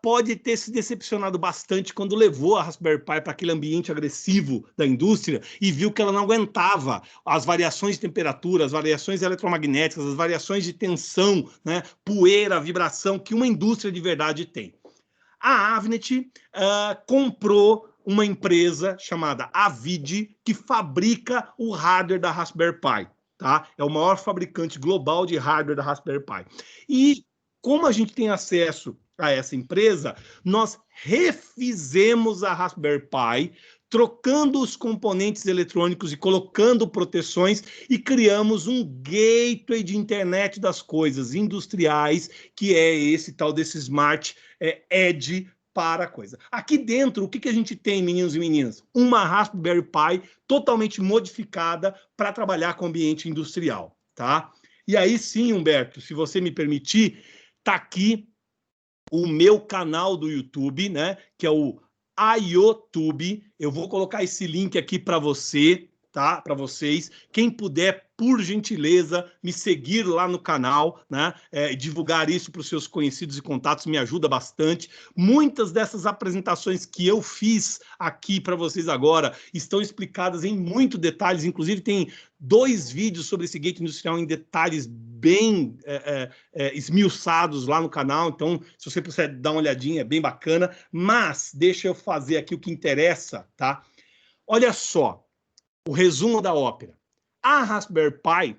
pode ter se decepcionado bastante quando levou a Raspberry Pi para aquele ambiente agressivo da indústria e viu que ela não aguentava as variações de temperatura, as variações eletromagnéticas, as variações de tensão, né, poeira, vibração que uma indústria de verdade tem. A Avnet comprou uma empresa chamada Avid, que fabrica o hardware da Raspberry Pi. tá? É o maior fabricante global de hardware da Raspberry Pi. E como a gente tem acesso a essa empresa, nós refizemos a Raspberry Pi, trocando os componentes eletrônicos e colocando proteções, e criamos um gateway de internet das coisas industriais, que é esse tal desse Smart Edge para a coisa. Aqui dentro, o que a gente tem, meninos e meninas? Uma Raspberry Pi totalmente modificada para trabalhar com ambiente industrial, tá? E aí sim, Humberto, se você me permitir, tá aqui o meu canal do YouTube, né? Que é o iotube. Eu vou colocar esse link aqui para você, tá? Para vocês. Quem puder, por gentileza, me seguir lá no canal, né? Divulgar isso para os seus conhecidos e contatos me ajuda bastante. Muitas dessas apresentações que eu fiz aqui para vocês agora estão explicadas em muito detalhes. Inclusive, tem 2 vídeos sobre esse gate industrial em detalhes bem esmiuçados lá no canal. Então, se você puder dar uma olhadinha, é bem bacana. Mas deixa eu fazer aqui o que interessa, tá? Olha só, o resumo da ópera. A Raspberry Pi,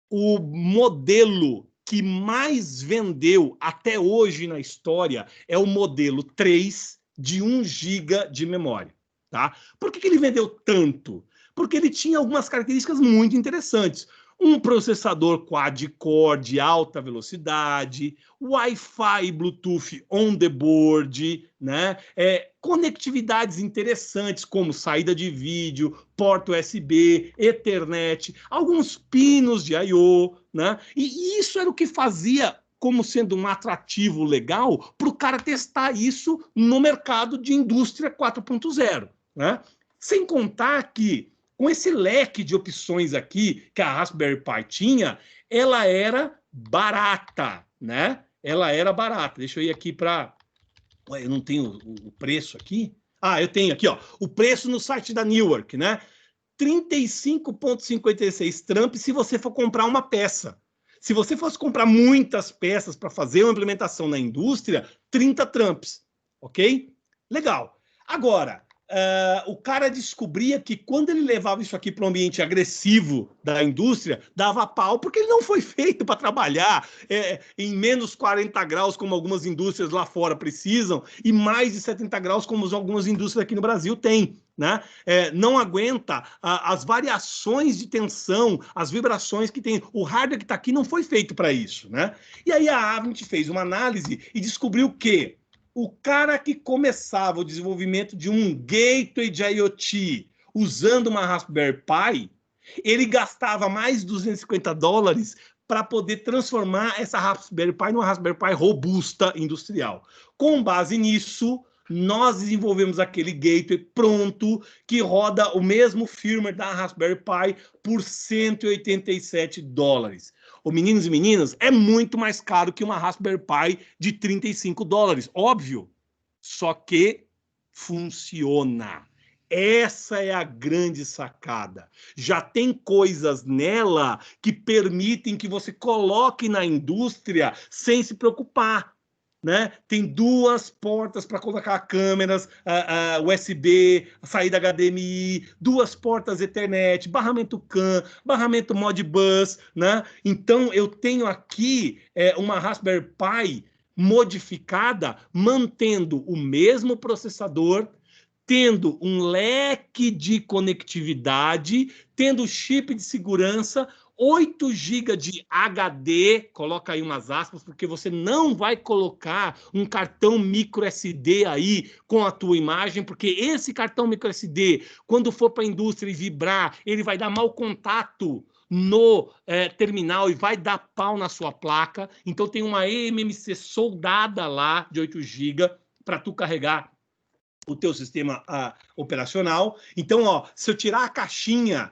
o modelo que mais vendeu até hoje na história é o modelo 3 de 1 GB de memória, tá? Por que ele vendeu tanto? Porque ele tinha algumas características muito interessantes. Um processador quad-core de alta velocidade, Wi-Fi, Bluetooth on the board, né? Conectividades interessantes como saída de vídeo, porta USB, Ethernet, alguns pinos de I/O, né? E isso era o que fazia como sendo um atrativo legal para o cara testar isso no mercado de indústria 4.0, né? Sem contar que com esse leque de opções aqui que a Raspberry Pi tinha, ela era barata, né? Ela era barata. Deixa eu ir aqui para... Eu não tenho o preço aqui. Ah, eu tenho aqui, ó. O preço no site da Newark, né? 35,56 Trump se você for comprar uma peça. Se você fosse comprar muitas peças para fazer uma implementação na indústria, 30 Trumps, ok? Legal. Agora, o cara descobria que quando ele levava isso aqui para um ambiente agressivo da indústria, dava pau, porque ele não foi feito para trabalhar em menos 40 graus, como algumas indústrias lá fora precisam, e mais de 70 graus, como algumas indústrias aqui no Brasil têm. Né? Não aguenta as variações de tensão, as vibrações que tem. O hardware que está aqui não foi feito para isso. Né? E aí a Avnet fez uma análise e descobriu que o cara que começava o desenvolvimento de um gateway de IoT usando uma Raspberry Pi, ele gastava mais de $250 para poder transformar essa Raspberry Pi numa Raspberry Pi robusta industrial. Com base nisso, nós desenvolvemos aquele gateway pronto que roda o mesmo firmware da Raspberry Pi por $187. Ô, meninos e meninas, é muito mais caro que uma Raspberry Pi de $35, óbvio. Só que funciona. Essa é a grande sacada. Já tem coisas nela que permitem que você coloque na indústria sem se preocupar. Né? Tem 2 portas para colocar câmeras USB, saída HDMI, 2 portas Ethernet, barramento CAN, barramento Modbus, né? Então eu tenho aqui uma Raspberry Pi modificada, mantendo o mesmo processador, tendo um leque de conectividade, tendo chip de segurança, 8 GB de HD, coloca aí umas aspas, porque você não vai colocar um cartão micro SD aí com a tua imagem, porque esse cartão micro SD, quando for para a indústria e vibrar, ele vai dar mau contato no terminal e vai dar pau na sua placa. Então tem uma eMMC soldada lá de 8 GB para tu carregar o teu sistema operacional. Então, ó, se eu tirar a caixinha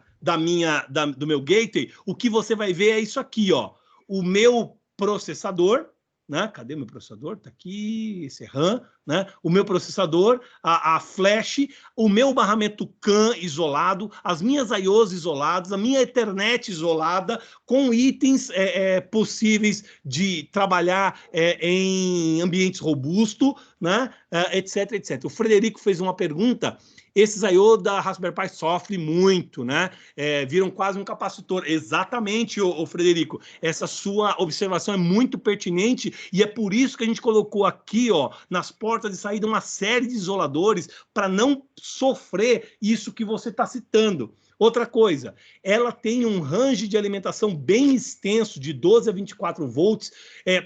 do meu gateway, o que você vai ver é isso aqui, ó. O meu processador, né? Cadê meu processador? Tá aqui, esse RAM, né? O meu processador, a flash, o meu barramento CAN isolado, as minhas IOs isoladas, a minha Ethernet isolada, com itens possíveis de trabalhar em ambientes robustos, né? Etc, etc. O Frederico fez uma pergunta Esses I/O da Raspberry Pi sofrem muito, né? Viram quase um capacitor. Exatamente, ô Frederico. Essa sua observação é muito pertinente e é por isso que a gente colocou aqui, ó, nas portas de saída, uma série de isoladores para não sofrer isso que você está citando. Outra coisa, ela tem um range de alimentação bem extenso, de 12 a 24 volts,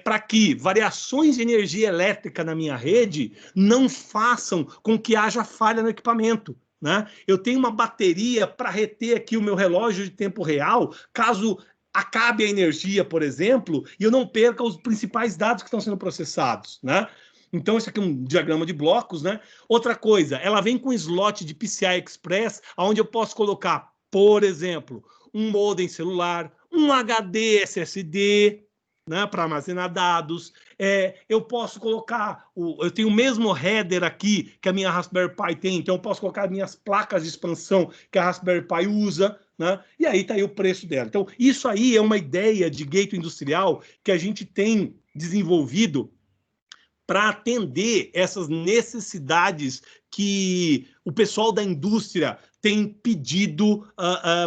para que variações de energia elétrica na minha rede não façam com que haja falha no equipamento, né? Eu tenho uma bateria para reter aqui o meu relógio de tempo real, caso acabe a energia, por exemplo, e eu não perca os principais dados que estão sendo processados, né? Então, isso aqui é um diagrama de blocos, né? Outra coisa, ela vem com slot de PCI Express, onde eu posso colocar, por exemplo, um modem celular, um HD SSD, né, para armazenar dados. Eu posso colocar, eu tenho o mesmo header aqui que a minha Raspberry Pi tem, então eu posso colocar minhas placas de expansão que a Raspberry Pi usa, né? E aí está aí o preço dela. Então, isso aí é uma ideia de gateway industrial que a gente tem desenvolvido para atender essas necessidades que o pessoal da indústria tem pedido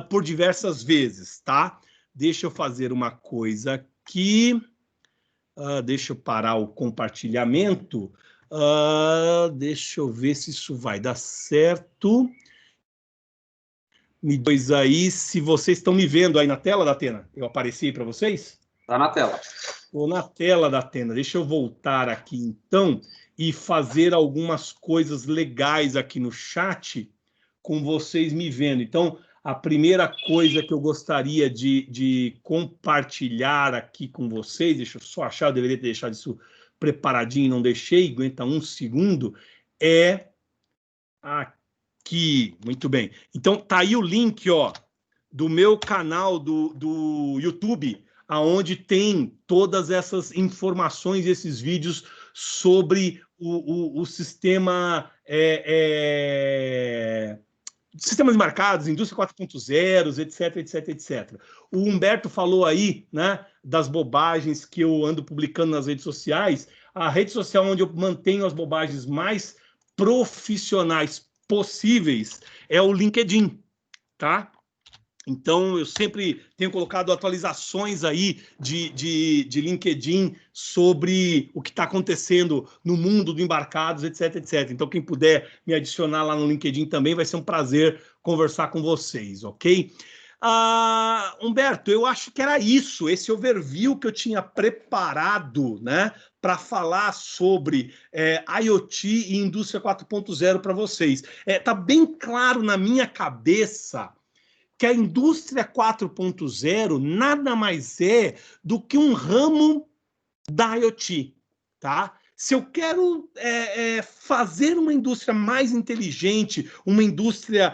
por diversas vezes, tá? Deixa eu fazer uma coisa aqui. Deixa eu parar o compartilhamento. Deixa eu ver se isso vai dar certo. Me diz aí se vocês estão me vendo aí na tela da Atena. Eu apareci para vocês? Está na tela. Estou na tela da Atena. Deixa eu voltar aqui, então, e fazer algumas coisas legais aqui no chat com vocês me vendo. Então, a primeira coisa que eu gostaria de compartilhar aqui com vocês, deixa eu só achar, eu deveria ter deixado isso preparadinho, não deixei, aguenta um segundo, é aqui. Muito bem. Então, tá aí o link, ó, do meu canal do YouTube, aonde tem todas essas informações, esses vídeos sobre o sistema, sistemas marcados, indústria 4.0, etc, etc, etc. O Humberto falou aí, né, das bobagens que eu ando publicando nas redes sociais. A rede social onde eu mantenho as bobagens mais profissionais possíveis é o LinkedIn, tá? Então, eu sempre tenho colocado atualizações aí de LinkedIn sobre o que está acontecendo no mundo do embarcados, etc, etc. Então, quem puder me adicionar lá no LinkedIn também, vai ser um prazer conversar com vocês, ok? Humberto, eu acho que era isso, esse overview que eu tinha preparado, né, para falar sobre IoT e indústria 4.0 para vocês. Tá bem claro na minha cabeça que a indústria 4.0 nada mais é do que um ramo da IoT, tá? Se eu quero fazer uma indústria mais inteligente, uma indústria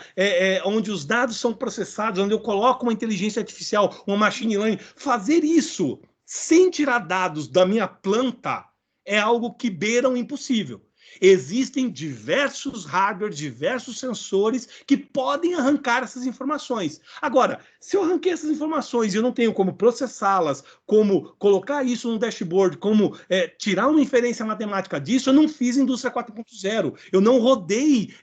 onde os dados são processados, onde eu coloco uma inteligência artificial, uma machine learning, fazer isso sem tirar dados da minha planta é algo que beira o impossível. Existem diversos hardwares, diversos sensores que podem arrancar essas informações. Agora, se eu arranquei essas informações e eu não tenho como processá-las, como colocar isso no dashboard, como tirar uma inferência matemática disso, eu não fiz indústria 4.0. Eu não rodei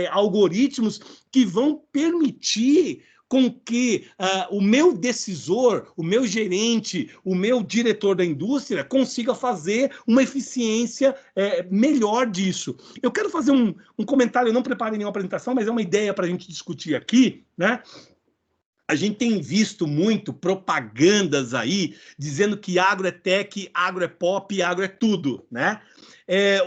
algoritmos que vão permitir com que o meu decisor, o meu gerente, o meu diretor da indústria consiga fazer uma eficiência melhor disso. Eu quero fazer um comentário, eu não preparei nenhuma apresentação, mas é uma ideia para a gente discutir aqui, né? A gente tem visto muito propagandas aí dizendo que agro é tech, agro é pop, agro é tudo, né?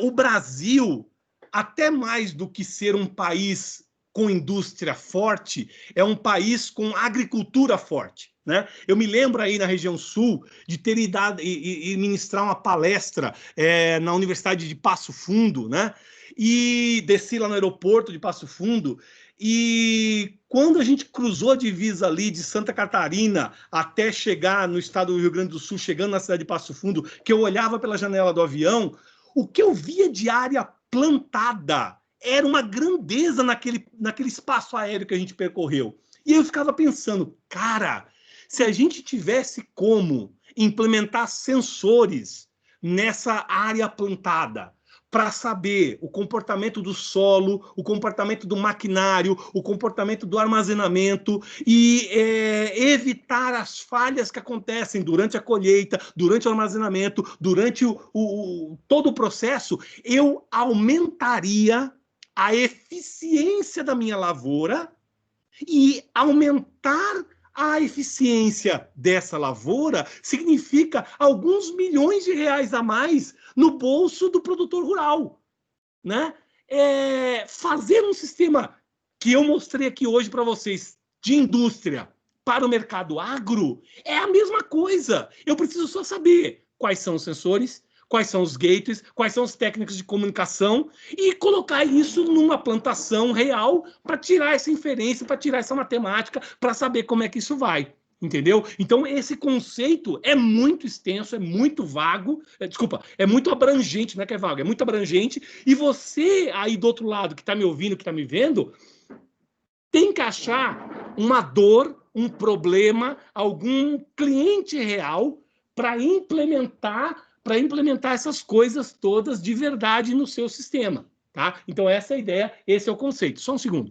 O Brasil, até mais do que ser um país com indústria forte, é um país com agricultura forte, né? Eu me lembro aí na região sul de ter ido e ministrar uma palestra na Universidade de Passo Fundo, né? E desci lá no aeroporto de Passo Fundo e quando a gente cruzou a divisa ali de Santa Catarina até chegar no estado do Rio Grande do Sul, chegando na cidade de Passo Fundo, que eu olhava pela janela do avião, o que eu via de área plantada era uma grandeza naquele espaço aéreo que a gente percorreu. E eu ficava pensando, cara, se a gente tivesse como implementar sensores nessa área plantada, para saber o comportamento do solo, o comportamento do maquinário, o comportamento do armazenamento e evitar as falhas que acontecem durante a colheita, durante o armazenamento, durante todo o processo, eu aumentaria a eficiência da minha lavoura e aumentar a eficiência dessa lavoura significa alguns milhões de reais a mais no bolso do produtor rural, né? Fazer um sistema que eu mostrei aqui hoje para vocês de indústria para o mercado agro é a mesma coisa. Eu preciso só saber quais são os sensores, quais são os gateways, quais são as técnicas de comunicação e colocar isso numa plantação real para tirar essa inferência, para tirar essa matemática, para saber como é que isso vai. Entendeu? Então, esse conceito é muito extenso, é muito vago, é muito abrangente, não é que é vago, é muito abrangente, e você aí do outro lado, que está me ouvindo, que está me vendo, tem que achar uma dor, um problema, algum cliente real para implementar essas coisas todas de verdade no seu sistema, tá? Então, essa é a ideia, esse é o conceito. Só um segundo.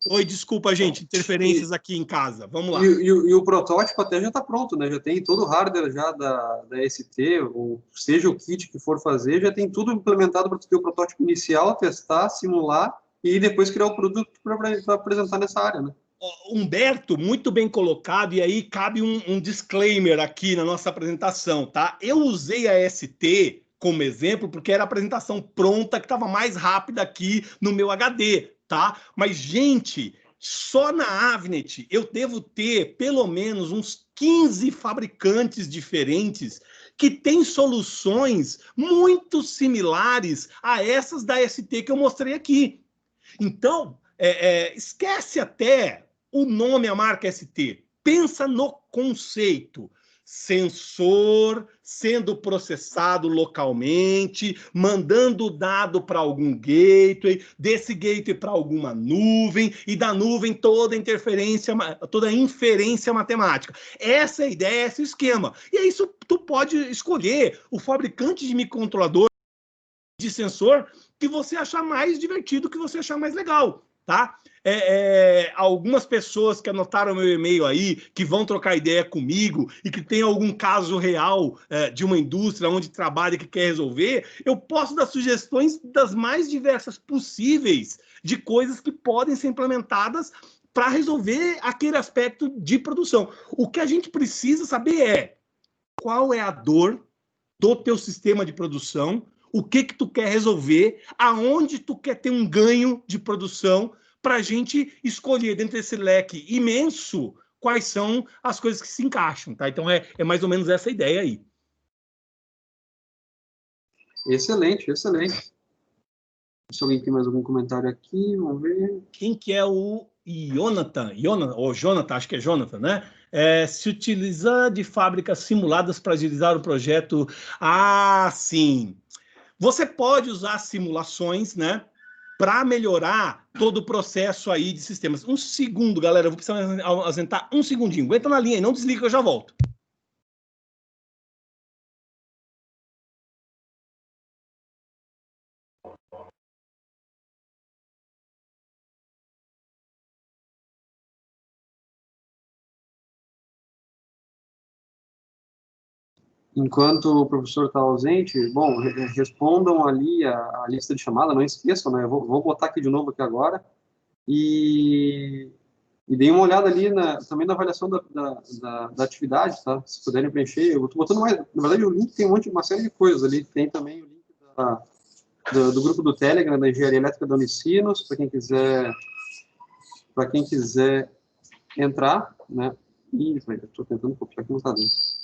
Oi, desculpa, gente, interferências aqui em casa. Vamos lá. E o protótipo até já está pronto, né? Já tem todo o hardware já da ST, ou seja o kit que for fazer, já tem tudo implementado para ter o protótipo inicial, testar, simular e depois criar o produto para apresentar nessa área, né? Humberto, muito bem colocado, e aí cabe um disclaimer aqui na nossa apresentação, tá? Eu usei a ST como exemplo porque era a apresentação pronta que estava mais rápida aqui no meu HD, tá? Mas, gente, só na Avnet eu devo ter pelo menos uns 15 fabricantes diferentes que têm soluções muito similares a essas da ST que eu mostrei aqui. Então, esquece até o nome, a marca ST. Pensa no conceito. Sensor sendo processado localmente, mandando dado para algum gateway, desse gateway para alguma nuvem, e da nuvem toda inferência matemática. Essa é a ideia, esse é o esquema. E é isso, tu pode escolher o fabricante de microcontrolador, de sensor, que você achar mais divertido, que você achar mais legal, tá? Algumas pessoas que anotaram meu e-mail aí, que vão trocar ideia comigo e que tem algum caso real de uma indústria onde trabalha e que quer resolver, eu posso dar sugestões das mais diversas possíveis de coisas que podem ser implementadas para resolver aquele aspecto de produção. O que a gente precisa saber é qual é a dor do teu sistema de produção, o que tu quer resolver, aonde tu quer ter um ganho de produção, para a gente escolher dentro desse leque imenso quais são as coisas que se encaixam, tá? Então é mais ou menos essa ideia aí. Excelente, excelente. Se alguém tem mais algum comentário aqui, vamos ver. Quem que é o Jonathan, ou Jonathan, acho que é Jonathan, né? Se utilizar de fábricas simuladas para agilizar o projeto. Ah, sim. Você pode usar simulações, né, para melhorar todo o processo aí de sistemas. Um segundo, galera, eu vou precisar ausentar um segundinho. Aguenta na linha aí, não desliga que eu já volto. Enquanto o professor está ausente, bom, respondam ali a lista de chamada, não esqueçam, né? Eu vou botar aqui de novo aqui agora e deem uma olhada ali também na avaliação da atividade, tá? Se puderem preencher, eu estou botando mais, na verdade o link tem uma série de coisas ali, tem também o link do grupo do Telegram da Engenharia Elétrica da Unicinos, para quem quiser entrar, né? E estou tentando copiar aqui, não está dando.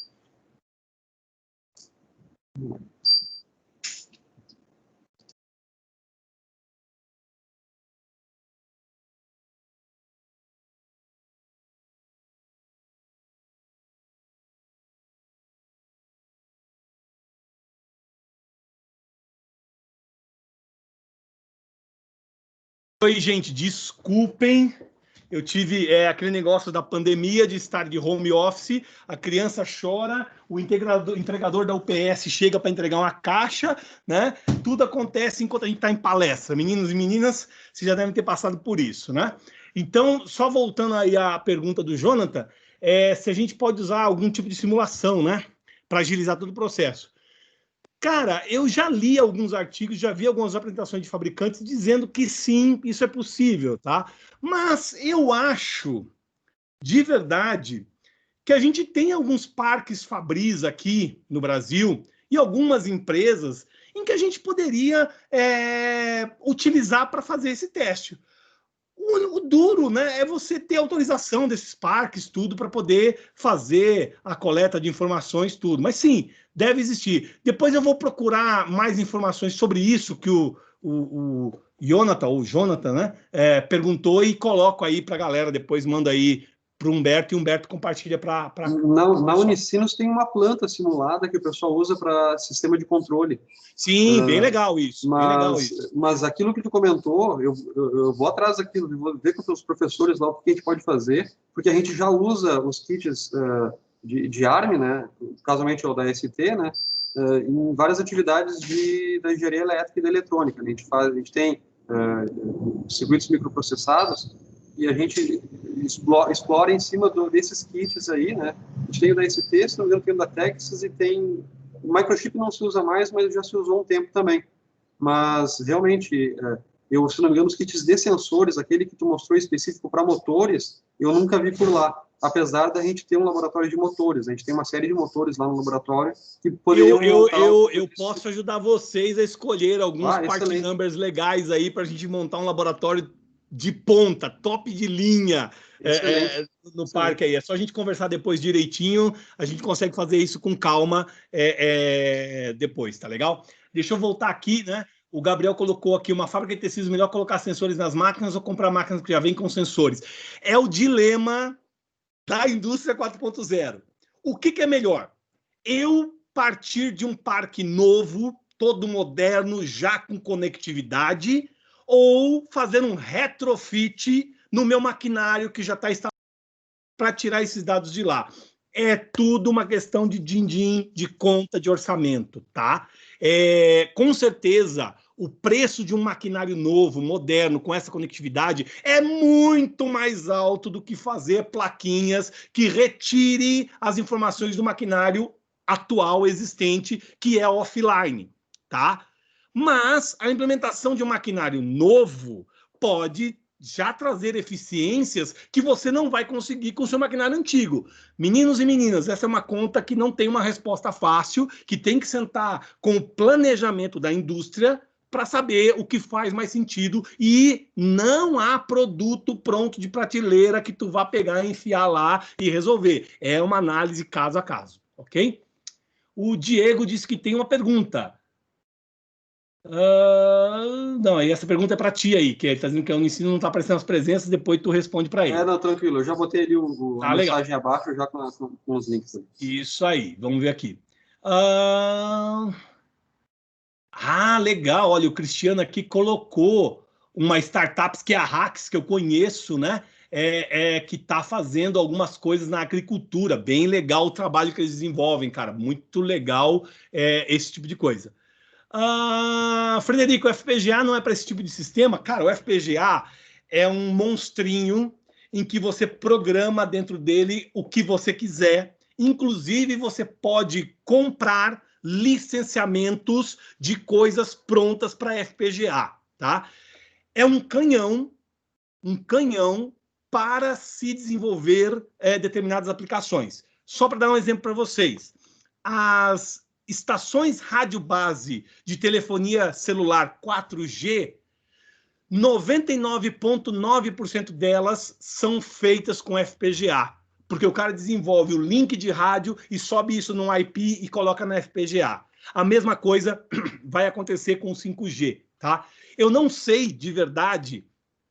Oi, gente, desculpem Eu tive aquele negócio da pandemia de estar de home office, a criança chora, o entregador da UPS chega para entregar uma caixa, né? Tudo acontece enquanto a gente está em palestra. Meninos e meninas, vocês já devem ter passado por isso, né? Então, só voltando aí à pergunta do Jonathan, se a gente pode usar algum tipo de simulação, né? Para agilizar todo o processo. Cara, eu já li alguns artigos, já vi algumas apresentações de fabricantes dizendo que sim, isso é possível, tá? Mas eu acho, de verdade, que a gente tem alguns parques Fabris aqui no Brasil e algumas empresas em que a gente poderia utilizar para fazer esse teste. O duro, né, é você ter autorização desses parques, tudo, para poder fazer a coleta de informações, tudo. Mas sim, deve existir. Depois eu vou procurar mais informações sobre isso que o Jonathan, né, perguntou e coloco aí para a galera. Depois manda aí para o Humberto e o Humberto compartilha para. Na Unicinos tem uma planta simulada que o pessoal usa para sistema de controle. Sim, bem legal isso. Bem legal isso. Mas aquilo que tu comentou, eu vou atrás daquilo, vou ver com os professores lá o que a gente pode fazer, porque a gente já usa os kits de ARM, né, casualmente é o da ST, né, em várias atividades da engenharia elétrica e da eletrônica. Né? A gente tem circuitos microprocessados e a gente explora em cima desses kits aí, né? A gente tem o da ST, se não me engano, tem o da Texas e tem... O microchip não se usa mais, mas já se usou um tempo também. Mas, realmente, se não me engano, os kits de sensores, aquele que tu mostrou específico para motores, eu nunca vi por lá. Apesar da gente ter um laboratório de motores, a gente tem uma série de motores lá no laboratório que poderiam... Eu posso ajudar vocês a escolher alguns part numbers legais aí para a gente montar um laboratório de ponta, top de linha no parque aí. É só a gente conversar depois direitinho, a gente consegue fazer isso com calma depois, tá legal? Deixa eu voltar aqui, né? O Gabriel colocou aqui uma fábrica de tecidos, melhor colocar sensores nas máquinas ou comprar máquinas que já vêm com sensores. É o dilema da indústria 4.0. O que é melhor? Eu partir de um parque novo, todo moderno, já com conectividade, ou fazer um retrofit no meu maquinário que já está instalado para tirar esses dados de lá. É tudo uma questão de din-din, de conta, de orçamento, tá? Com certeza, o preço de um maquinário novo, moderno, com essa conectividade, é muito mais alto do que fazer plaquinhas que retire as informações do maquinário atual existente, que é offline, tá? Mas a implementação de um maquinário novo pode já trazer eficiências que você não vai conseguir com o seu maquinário antigo. Meninos e meninas, essa é uma conta que não tem uma resposta fácil, que tem que sentar com o planejamento da indústria para saber o que faz mais sentido, e não há produto pronto de prateleira que tu vá pegar, enfiar lá e resolver. É uma análise caso a caso, ok? O Diego disse que tem uma pergunta. Não, e essa pergunta é para ti aí, que ele está dizendo que o ensino não está aparecendo as presenças, depois tu responde para ele. Não, tranquilo, eu já botei ali a mensagem abaixo, já com os links. Aí. Isso aí, vamos ver aqui. Legal, olha, o Cristiano aqui colocou uma startup que é a Hacks, que eu conheço, né? Que está fazendo algumas coisas na agricultura. Bem legal o trabalho que eles desenvolvem, cara. Muito legal esse tipo de coisa. Frederico, o FPGA não é para esse tipo de sistema? Cara, o FPGA é um monstrinho em que você programa dentro dele o que você quiser. Inclusive, você pode comprar licenciamentos de coisas prontas para FPGA, tá? É um canhão para se desenvolver determinadas aplicações. Só para dar um exemplo para vocês, as estações rádio base de telefonia celular 4G, 99,9% delas são feitas com FPGA, porque o cara desenvolve o link de rádio e sobe isso num IP e coloca na FPGA. A mesma coisa vai acontecer com o 5G, tá? Eu não sei de verdade,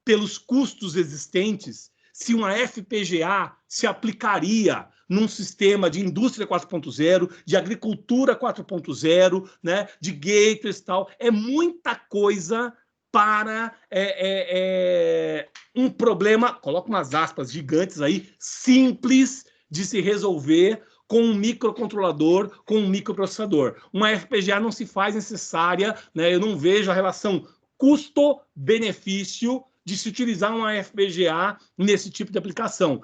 pelos custos existentes, se uma FPGA se aplicaria num sistema de indústria 4.0, de agricultura 4.0, né, de gateways e tal. É muita coisa para um problema, coloca umas aspas gigantes aí, simples de se resolver com um microcontrolador, com um microprocessador. Uma FPGA não se faz necessária, né? Eu não vejo a relação custo-benefício de se utilizar uma FPGA nesse tipo de aplicação.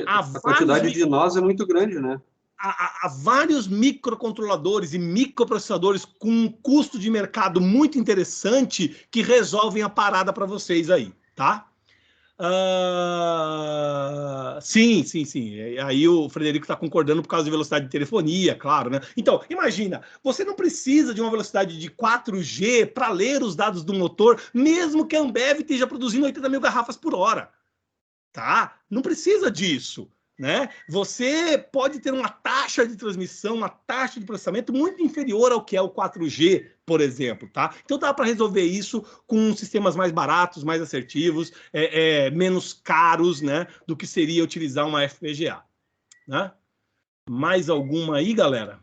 A quantidade de nós é muito grande, né? Há vários microcontroladores e microprocessadores com um custo de mercado muito interessante que resolvem a parada para vocês aí, tá? Sim. Aí o Frederico está concordando por causa de velocidade de telefonia, claro, né? Então, imagina, você não precisa de uma velocidade de 4G para ler os dados do motor, mesmo que a Ambev esteja produzindo 80 mil garrafas por hora, tá? Não precisa disso. Né? Você pode ter uma taxa de transmissão, uma taxa de processamento muito inferior ao que é o 4G, por exemplo. Tá? Então dá para resolver isso com sistemas mais baratos, mais assertivos, menos caros, né, do que seria utilizar uma FPGA. Né? Mais alguma aí, galera?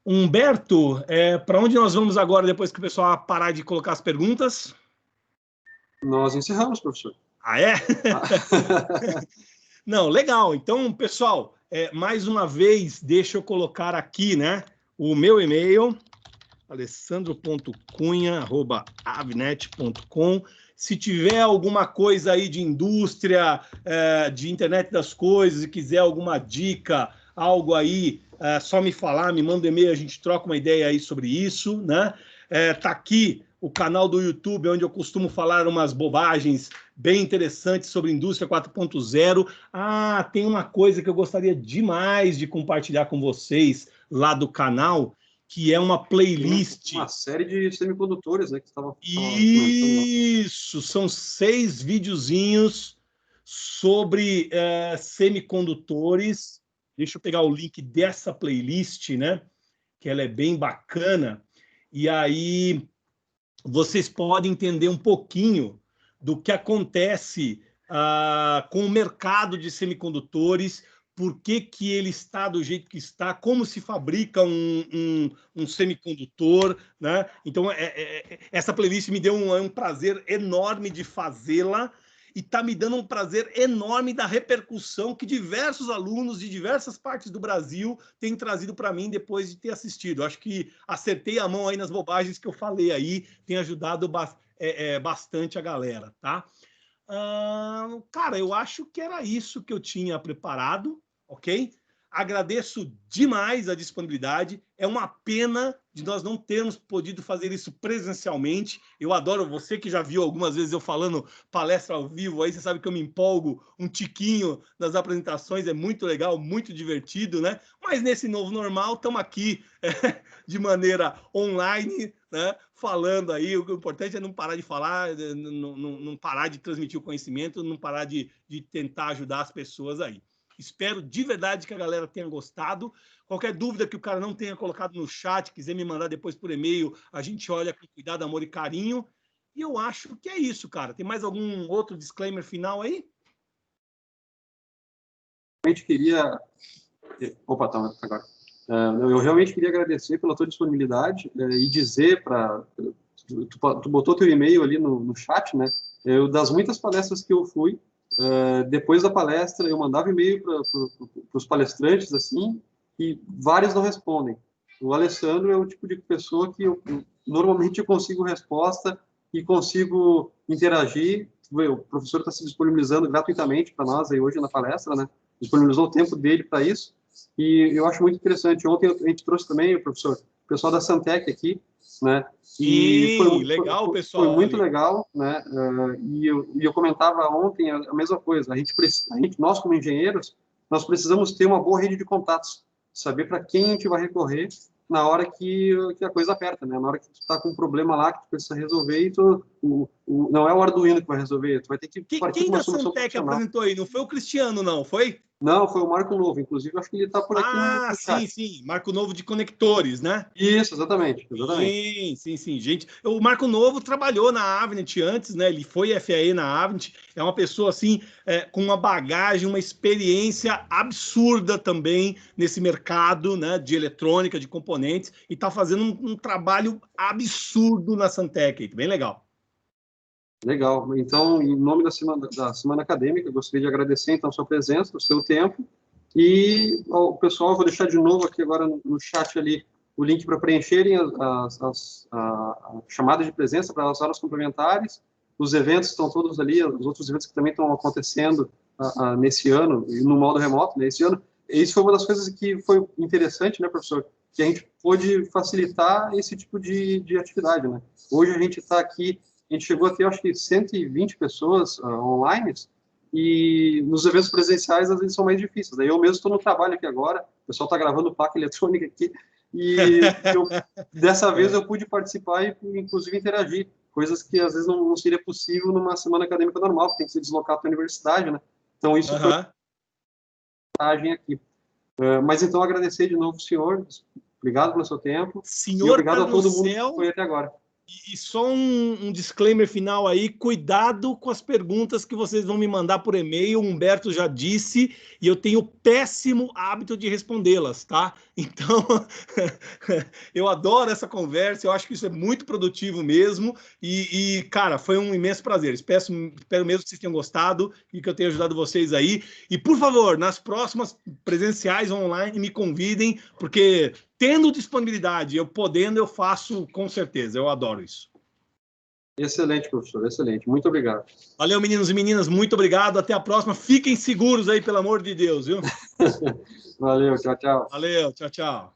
Humberto, para onde nós vamos agora, depois que o pessoal parar de colocar as perguntas? Nós encerramos, professor. Ah, é? Não, legal. Então, pessoal, mais uma vez, deixa eu colocar aqui, né, o meu e-mail, alessandro.cunha@avnet.com. Se tiver alguma coisa aí de indústria, de internet das coisas, e quiser alguma dica, algo aí, só me falar, me manda um e-mail, a gente troca uma ideia aí sobre isso, né? Tá aqui o canal do YouTube, onde eu costumo falar umas bobagens bem interessantes sobre indústria 4.0. Tem uma coisa que eu gostaria demais de compartilhar com vocês lá do canal, que é uma playlist. Uma série de semicondutores, né, que estava Isso, são 6 videozinhos sobre semicondutores. Deixa eu pegar o link dessa playlist, né? Que ela é bem bacana. E aí vocês podem entender um pouquinho do que acontece com o mercado de semicondutores, por que ele está do jeito que está, como se fabrica um semicondutor, né? Então, essa playlist me deu um prazer enorme de fazê-la, e está me dando um prazer enorme da repercussão que diversos alunos de diversas partes do Brasil têm trazido para mim depois de ter assistido. Acho que acertei a mão aí nas bobagens que eu falei aí, tem ajudado bastante a galera, tá? Cara, eu acho que era isso que eu tinha preparado, ok? Agradeço demais a disponibilidade. É uma pena de nós não termos podido fazer isso presencialmente. Eu adoro, você que já viu algumas vezes eu falando palestra ao vivo, aí você sabe que eu me empolgo um tiquinho nas apresentações, é muito legal, muito divertido, né? Mas nesse novo normal, estamos aqui de maneira online, né? Falando aí. O importante é não parar de falar, não parar de transmitir o conhecimento, não parar de tentar ajudar as pessoas aí. Espero de verdade que a galera tenha gostado. Qualquer dúvida que o cara não tenha colocado no chat, quiser me mandar depois por e-mail, a gente olha com cuidado, amor e carinho. E eu acho que é isso, cara. Tem mais algum outro disclaimer final aí? Eu realmente queria... Opa, tá agora. Eu realmente queria agradecer pela tua disponibilidade e dizer para... Tu botou teu e-mail ali no chat, né? Das muitas palestras que eu fui, depois da palestra, eu mandava e-mail para os palestrantes, assim, e vários não respondem. O Alessandro é o tipo de pessoa que normalmente eu consigo resposta e consigo interagir. O professor está se disponibilizando gratuitamente para nós aí hoje na palestra, né? Disponibilizou o tempo dele para isso, e eu acho muito interessante. Ontem a gente trouxe também, professor, o pessoal da Santec aqui, né? E foi legal, pessoal. Foi muito legal, né? E eu comentava ontem a mesma coisa. Nós como engenheiros, nós precisamos ter uma boa rede de contatos, saber para quem a gente vai recorrer na hora que a coisa aperta, né? Na hora que tu está com um problema lá que tu precisa resolver e não é o Arduino que vai resolver, tu vai ter que partir Quem de uma da solução Santec profissional. apresentou aí? Não foi o Cristiano, não, foi? Não, foi o Marco Novo, inclusive, acho que ele está por aqui no chat. Sim, Marco Novo de conectores, né? Isso, exatamente. Sim. Gente, o Marco Novo trabalhou na Avnet antes, né? Ele foi FAE na Avnet. É uma pessoa, assim, com uma bagagem, uma experiência absurda também nesse mercado, né? De eletrônica, de componentes, e está fazendo um trabalho absurdo na Santec. Bem legal. Legal. Então, em nome da semana acadêmica, eu gostaria de agradecer, então, a sua presença, o seu tempo. E, ao pessoal, eu vou deixar de novo aqui agora no chat ali o link para preencherem a chamada de presença para as horas complementares. Os eventos estão todos ali, os outros eventos que também estão acontecendo nesse ano, e no modo remoto, né, esse ano. Isso foi uma das coisas que foi interessante, né, professor? Que a gente pôde facilitar esse tipo de atividade, né? Hoje a gente está aqui, a gente chegou a ter, acho que, 120 pessoas online, e nos eventos presenciais, às vezes, são mais difíceis. Daí eu mesmo estou no trabalho aqui agora, o pessoal está gravando placa eletrônica aqui, e dessa vez eu pude participar e, inclusive, interagir, coisas que, às vezes, não seria possível numa semana acadêmica normal, porque tem que se deslocar para a universidade, né? Então, isso foi uma vantagem aqui. Mas, então, agradecer de novo, senhor, obrigado pelo seu tempo, Senhor, e obrigado a todo mundo que foi até agora. E só um disclaimer final aí, cuidado com as perguntas que vocês vão me mandar por e-mail, o Humberto já disse, e eu tenho o péssimo hábito de respondê-las, tá? Então, eu adoro essa conversa, eu acho que isso é muito produtivo mesmo, cara, foi um imenso prazer, espero mesmo que vocês tenham gostado e que eu tenha ajudado vocês aí, e por favor, nas próximas presenciais online, me convidem, porque tendo disponibilidade, eu podendo, eu faço com certeza. Eu adoro isso. Excelente, professor. Excelente. Muito obrigado. Valeu, meninos e meninas. Muito obrigado. Até a próxima. Fiquem seguros aí, pelo amor de Deus, viu? Valeu. Tchau, tchau. Valeu. Tchau, tchau.